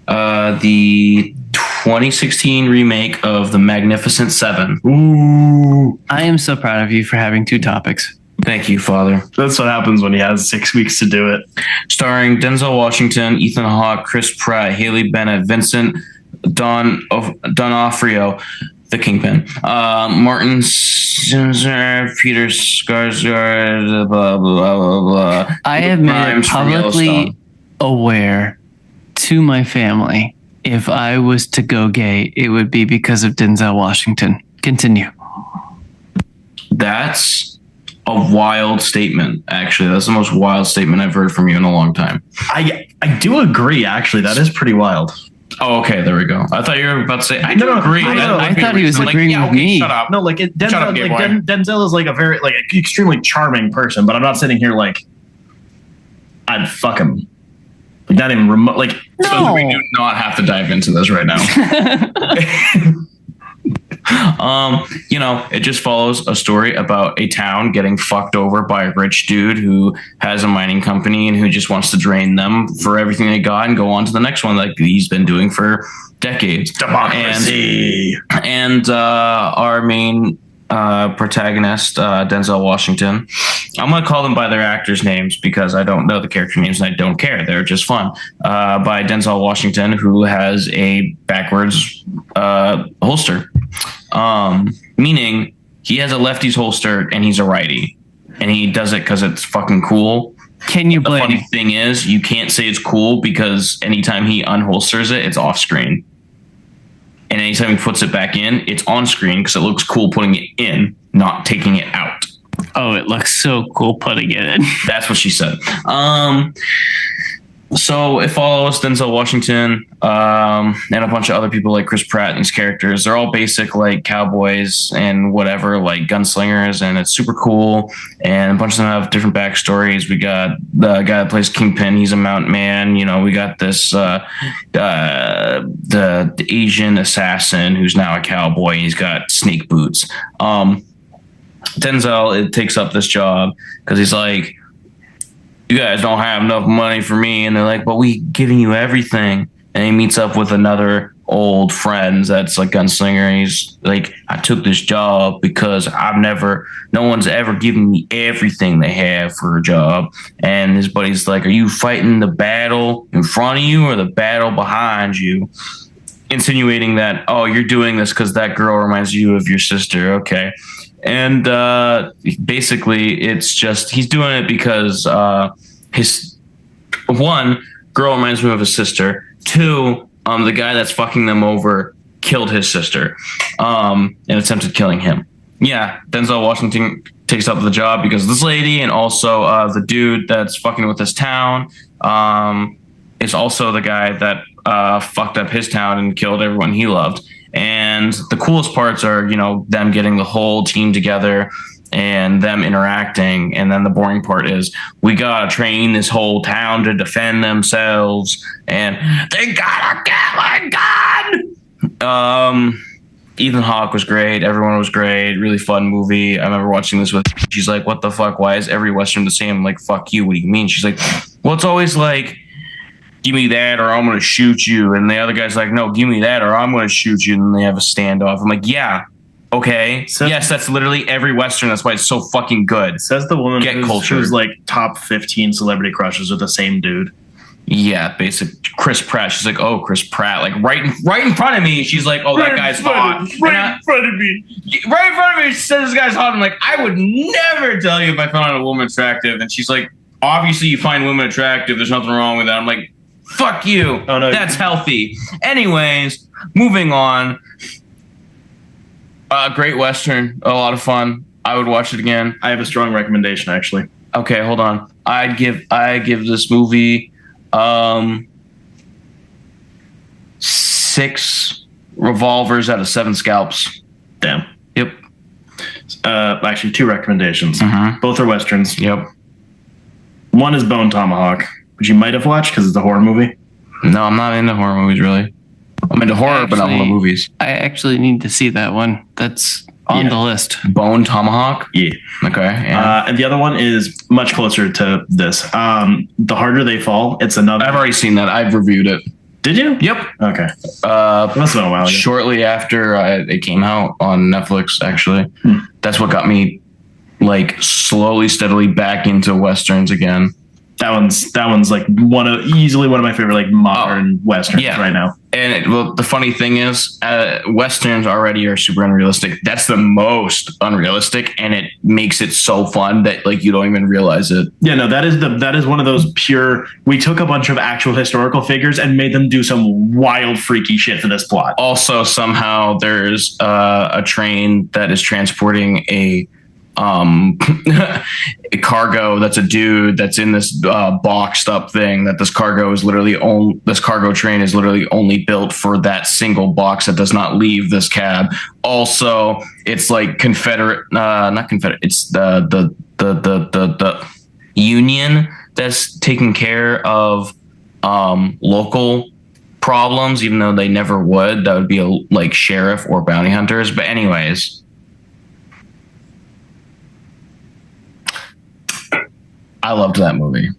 the 2016 remake of The Magnificent Seven. Ooh. I am so proud of you for having 2 topics. Thank you, Father. That's what happens when he has 6 weeks to do it. Starring Denzel Washington, Ethan Hawke, Chris Pratt, Haley Bennett, Vincent D'Onofrio, the Kingpin, Martin Scorsese, Peter Skarsgård, blah, blah, blah, blah. I have made it publicly aware to my family, if I was to go gay, it would be because of Denzel Washington. Continue. That's a wild statement, actually. That's the most wild statement I've heard from you in a long time. I do agree, actually. That is pretty wild. Oh, okay, there we go. I thought you were about to say, I No, agree. I thought he was agreeing with me. Shut up. No, like Denzel is like a very extremely charming person, but I'm not sitting here like I'd fuck him. Like not even remote. Like So we do not have to dive into this right now. It just follows a story about a town getting fucked over by a rich dude who has a mining company and who just wants to drain them for everything they got and go on to the next one, like he's been doing for decades. Democracy. And our main protagonist, Denzel Washington. I'm going to call them by their actors' names because I don't know the character names and I don't care. They're just fun. By Denzel Washington, who has a backwards holster. Meaning he has a lefty's holster and he's a righty. And he does it because it's fucking cool. Can you blame? The funny thing is, you can't say it's cool because anytime he unholsters it, it's off screen. And anytime he puts it back in, it's on screen because it looks cool putting it in, not taking it out. Oh, it looks so cool putting it in. That's what she said. So it follows Denzel Washington and a bunch of other people like Chris Pratt and these characters. They're all basic like cowboys and whatever, like gunslingers, and it's super cool. And a bunch of them have different backstories. We got the guy that plays Kingpin. He's a mountain man. You know, we got this the Asian assassin who's now a cowboy. He's got snake boots. Denzel takes up this job because he's like, you guys don't have enough money for me. And they're like, but we giving you everything. And he meets up with another old friend that's like gunslinger. And he's like, I took this job because no one's ever given me everything they have for a job. And his buddy's like, are you fighting the battle in front of you or the battle behind you? Insinuating that, oh, you're doing this because that girl reminds you of your sister. Okay. And basically, it's just he's doing it because his one girl reminds me of his sister. Two, the guy that's fucking them over killed his sister and attempted killing him. Yeah, Denzel Washington takes up the job because of this lady, and also the dude that's fucking with this town is also the guy that fucked up his town and killed everyone he loved. And the coolest parts are, you know, them getting the whole team together and them interacting. And then the boring part is we gotta train this whole town to defend themselves, and they gotta get a gun. Ethan Hawke was great. Everyone was great. Really fun movie. I remember watching this with. She's like, "What the fuck? Why is every Western the same?" I'm like, "Fuck you. What do you mean?" She's like, "Well, it's always like, give me that or I'm going to shoot you." And the other guy's like, no, give me that or I'm going to shoot you. And then they have a standoff. I'm like, yeah, okay. Yes, that's literally every Western. That's why it's so fucking good. Says the woman who's like top 15 celebrity crushes with the same dude. Yeah, basic Chris Pratt. She's like, oh, Chris Pratt. Like right in front of me. She's like, oh, that guy's hot. Right in front of me. Right in front of me. She says this guy's hot. I'm like, I would never tell you if I found a woman attractive. And she's like, obviously you find women attractive. There's nothing wrong with that. I'm like, fuck you. Oh, no, that's healthy. Anyways, moving on. Great Western. A lot of fun. I would watch it again. I have a strong recommendation, actually. Okay, hold on. I give this movie 6 revolvers out of 7 scalps. Damn. Yep. Actually, 2 recommendations. Mm-hmm. Both are Westerns. Yep. One is Bone Tomahawk, which you might have watched because it's a horror movie. No, I'm not into horror movies, really. I'm into horror, but not horror movies. I actually need to see that one. That's on the list. Bone Tomahawk? Yeah. Okay. Yeah. And the other one is much closer to this. The Harder They Fall. It's another. I've already seen that. I've reviewed it. Did you? Yep. Okay. Must have been a while ago. Shortly after it came out on Netflix, actually. That's what got me like slowly, steadily back into Westerns again. That one's like easily one of my favorite like modern Westerns right now. And the funny thing is, Westerns already are super unrealistic. That's the most unrealistic, and it makes it so fun that like you don't even realize it. Yeah, no, that is one of those pure. We took a bunch of actual historical figures and made them do some wild, freaky shit for this plot. Also, somehow there's a train that is transporting a cargo that's a dude that's in this boxed up thing that this cargo train is literally only built for that single box that does not leave this cab. Also, it's like not Confederate, it's the Union that's taking care of local problems, even though they never would. That would be like sheriff or bounty hunters. But anyways, I loved that movie.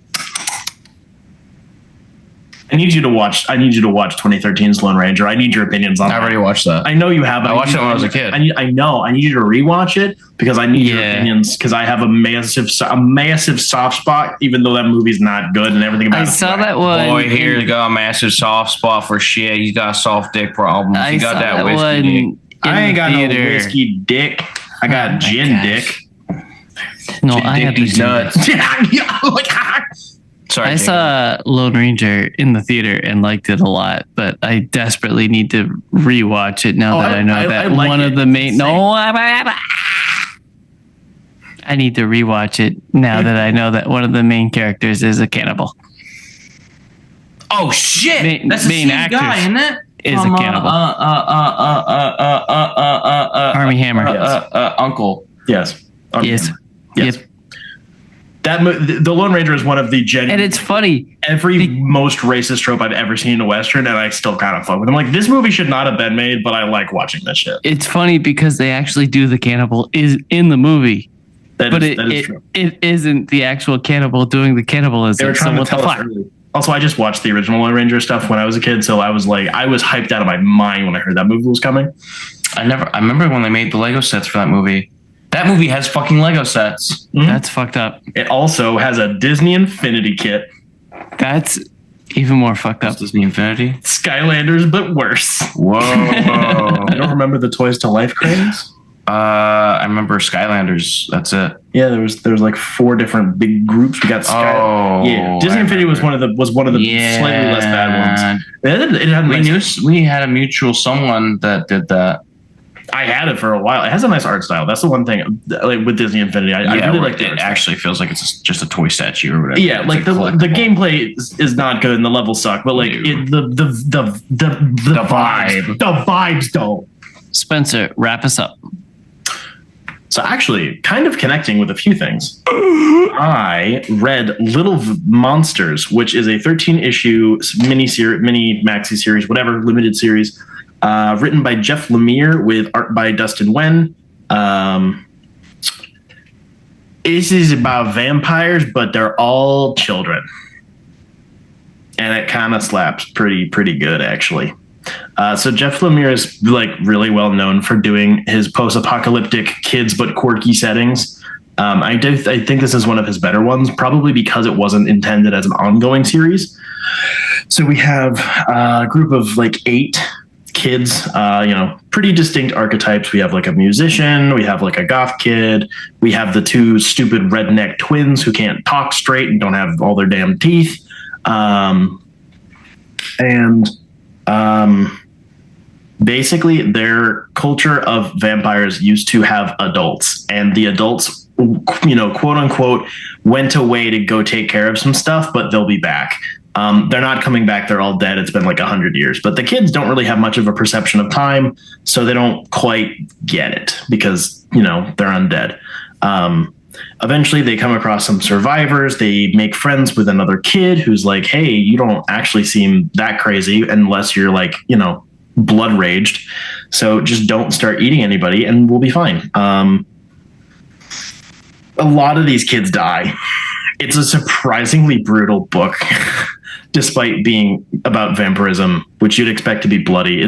I need you to watch 2013's Lone Ranger. I need your opinions on that. I already watched that. I know you have. I watched it when I was a kid. I know. I need you to rewatch it because I need your opinions because I have a massive soft spot, even though that movie's not good and everything about it. I saw that one. Boy, here's got a massive soft spot for shit. He's got soft dick problems. He got that whiskey dick. I ain't got no whiskey dick. I got gin dick. No, I have these nuts. Sorry, I saw Lone Ranger in the theater and liked it a lot, but I desperately need to rewatch it now that I know that like one of the main. No, I need to rewatch it now that I know that one of the main characters is a cannibal. Oh shit! That's the main same actors guy, isn't it? is a cannibal. Army Hammer. Uncle. Yes. Yes. Yes. Yep. The Lone Ranger is one of the And it's funny. every most racist trope I've ever seen in a Western, and I still kind of fuck with them. Like, this movie should not have been made, but I like watching this shit. It's funny because they actually do the cannibal is in the movie. That But is true. it isn't the actual cannibal doing the cannibalism. They were trying So to what the tell us fuck? early. Also, I just watched the original Lone Ranger stuff when I was a kid, so I was hyped out of my mind when I heard that movie was coming. I remember when they made the Lego sets for that movie. That movie has fucking Lego sets. That's fucked up. It also has a Disney Infinity kit. That's even more fucked up. That's Disney Infinity. Skylanders, but worse. Whoa. You don't remember the Toys to Life cranes? I remember Skylanders. That's it. Yeah, there was like 4 different big groups. We got Disney Infinity was one of the slightly less bad ones. It had We had a mutual someone that did that. I had it for a while. It has a nice art style. That's the one thing with Disney Infinity. I really like it. Actually feels like it's just a toy statue or whatever. Yeah, like the gameplay is not good and the levels suck, but like the vibe, the vibes don't. Spencer, wrap us up. So actually, kind of connecting with a few things. I read Little Monsters, which is a 13-issue mini maxi series, whatever, limited series, written by Jeff Lemire with art by Dustin Wen. This is about vampires, but they're all children, and it kind of slaps pretty good, actually. So Jeff Lemire is like really well known for doing his post-apocalyptic kids but quirky settings. I think this is one of his better ones, probably because it wasn't intended as an ongoing series. So we have a group of like 8 kids, pretty distinct archetypes. We have like a musician, we have like a goth kid, we have the 2 stupid redneck twins who can't talk straight and don't have all their damn teeth. Basically their culture of vampires used to have adults, and the adults, quote unquote, went away to go take care of some stuff, but they'll be back. They're not coming back. They're all dead. It's been like 100 years, but the kids don't really have much of a perception of time. So they don't quite get it because, they're undead. Eventually they come across some survivors. They make friends with another kid who's like, hey, you don't actually seem that crazy unless you're like, blood raged. So just don't start eating anybody and we'll be fine. A lot of these kids die. It's a surprisingly brutal book, despite being about vampirism, which you'd expect to be bloody.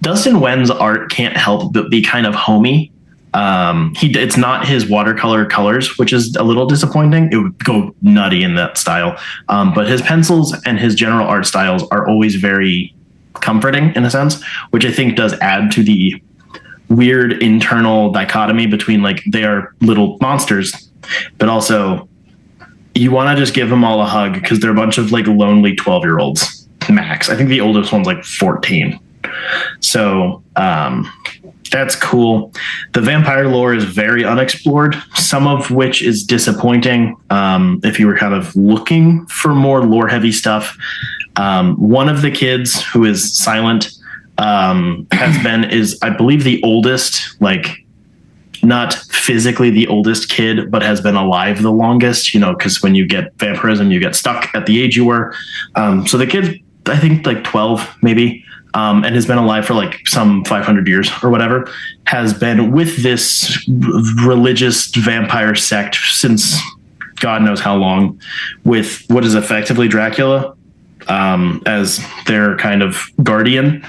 Dustin Wen's art can't help but be kind of homey. It's not his watercolor colors, which is a little disappointing. It would go nutty in that style. But his pencils and his general art styles are always very comforting in a sense, which I think does add to the weird internal dichotomy between like they are little monsters, but also you want to just give them all a hug because they're a bunch of like lonely 12-year-olds max. I think the oldest one's like 14. So that's cool. The vampire lore is very unexplored, some of which is disappointing. If you were kind of looking for more lore heavy stuff, one of the kids who is silent is I believe the oldest, like not physically the oldest kid, but has been alive the longest, because when you get vampirism, you get stuck at the age you were. So the kid's, I think like 12 maybe, and has been alive for like some 500 years or whatever, has been with this religious vampire sect since God knows how long, with what is effectively Dracula as their kind of guardian.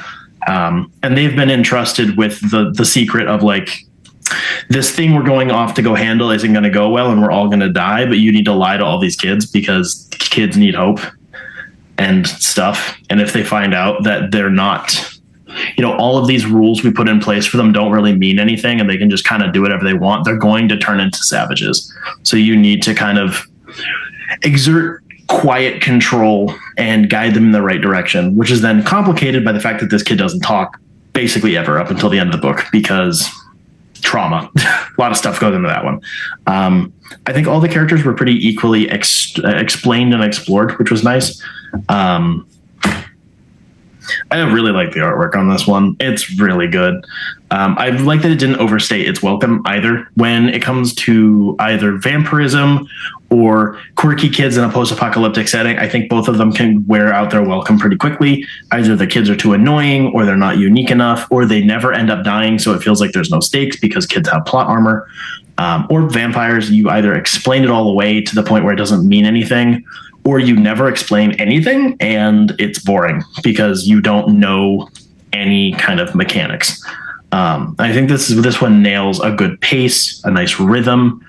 And they've been entrusted with the secret of like, this thing we're going off to go handle isn't going to go well and we're all going to die, but you need to lie to all these kids because kids need hope and stuff. And if they find out that they're not, all of these rules we put in place for them don't really mean anything and they can just kind of do whatever they want, they're going to turn into savages. So you need to kind of exert quiet control and guide them in the right direction, which is then complicated by the fact that this kid doesn't talk basically ever up until the end of the book because trauma. A lot of stuff goes into that one. I think all the characters were pretty equally explained and explored, which was nice. I really like the artwork on this one. It's really good. I like that it didn't overstate its welcome either when it comes to either vampirism or quirky kids in a post-apocalyptic setting. I think both of them can wear out their welcome pretty quickly. Either the kids are too annoying, or they're not unique enough, or they never end up dying, so it feels like there's no stakes because kids have plot armor. Or vampires, you either explain it all away to the point where it doesn't mean anything, or you never explain anything and it's boring because you don't know any kind of mechanics. I think this one nails a good pace, a nice rhythm,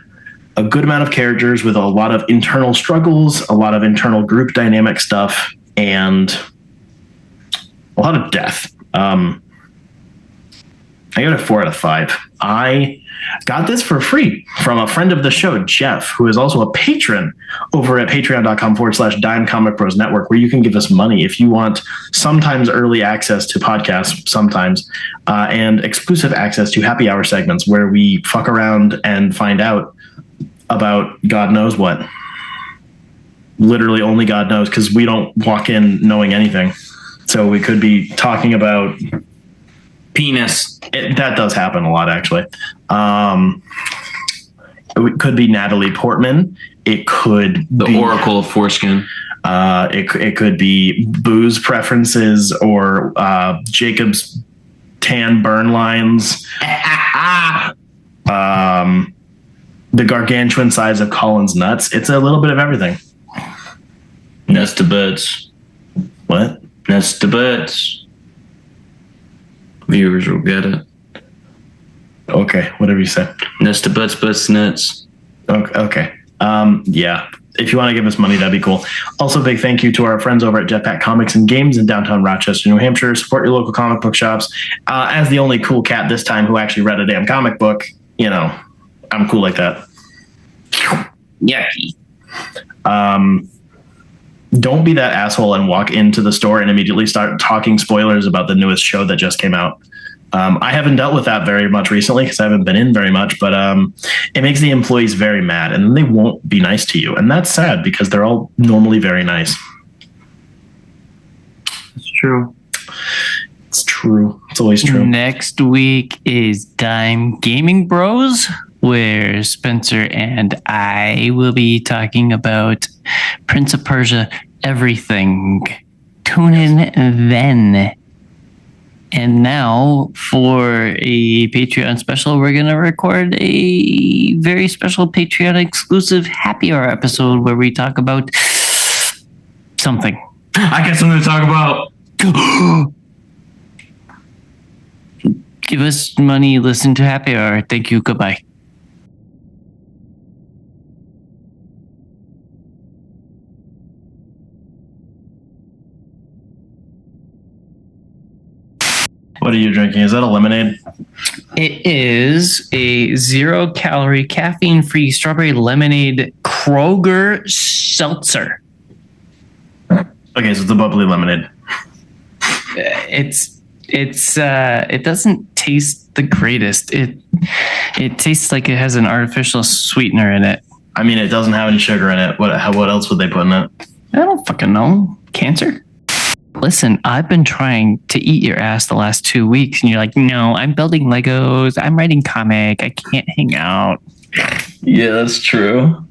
a good amount of characters with a lot of internal struggles, a lot of internal group dynamic stuff, and a lot of death. I got a 4 out of 5. I got this for free from a friend of the show, Jeff, who is also a patron over at patreon.com/dimecomicbros network, where you can give us money if you want sometimes early access to podcasts, sometimes, and exclusive access to happy hour segments where we fuck around and find out about God knows what. Literally only God knows, because we don't walk in knowing anything. So we could be talking about Penis. That does happen a lot, actually. It could be Natalie Portman. It could be Oracle of Foreskin. It could be booze preferences or Jacob's tan burn lines. The gargantuan size of Collin's nuts. It's a little bit of everything. Nest of butts. What? Nest of butts. Viewers will get it. Okay, whatever you say. Nest of butts, nuts. Okay. Yeah. If you want to give us money, that'd be cool. Also, big thank you to our friends over at Jetpack Comics and Games in downtown Rochester, New Hampshire. Support your local comic book shops. As the only cool cat this time who actually read a damn comic book, I'm cool like that. Yucky. Don't be that asshole and walk into the store and immediately start talking spoilers about the newest show that just came out. I haven't dealt with that very much recently because I haven't been in very much, but it makes the employees very mad and then they won't be nice to you. And that's sad because they're all normally very nice. It's true. It's true. It's always true. Next week is Dime Gaming Bros, where Spencer and I will be talking about Prince of Persia everything. Tune in then. And now for a Patreon special, we're going to record a very special Patreon exclusive happy hour episode where we talk about something. I got something to talk about. Give us money, listen to happy hour. Thank you. Goodbye. What are you drinking? Is that a lemonade? It is a 0-calorie, caffeine-free strawberry lemonade Kroger seltzer. Okay, so it's a bubbly lemonade. It doesn't taste the greatest. It tastes like it has an artificial sweetener in it. I mean, it doesn't have any sugar in it. What else would they put in it? I don't fucking know. Cancer? Listen, I've been trying to eat your ass the last 2 weeks, and you're like, no, I'm building Legos. I'm writing comic. I can't hang out. Yeah, that's true.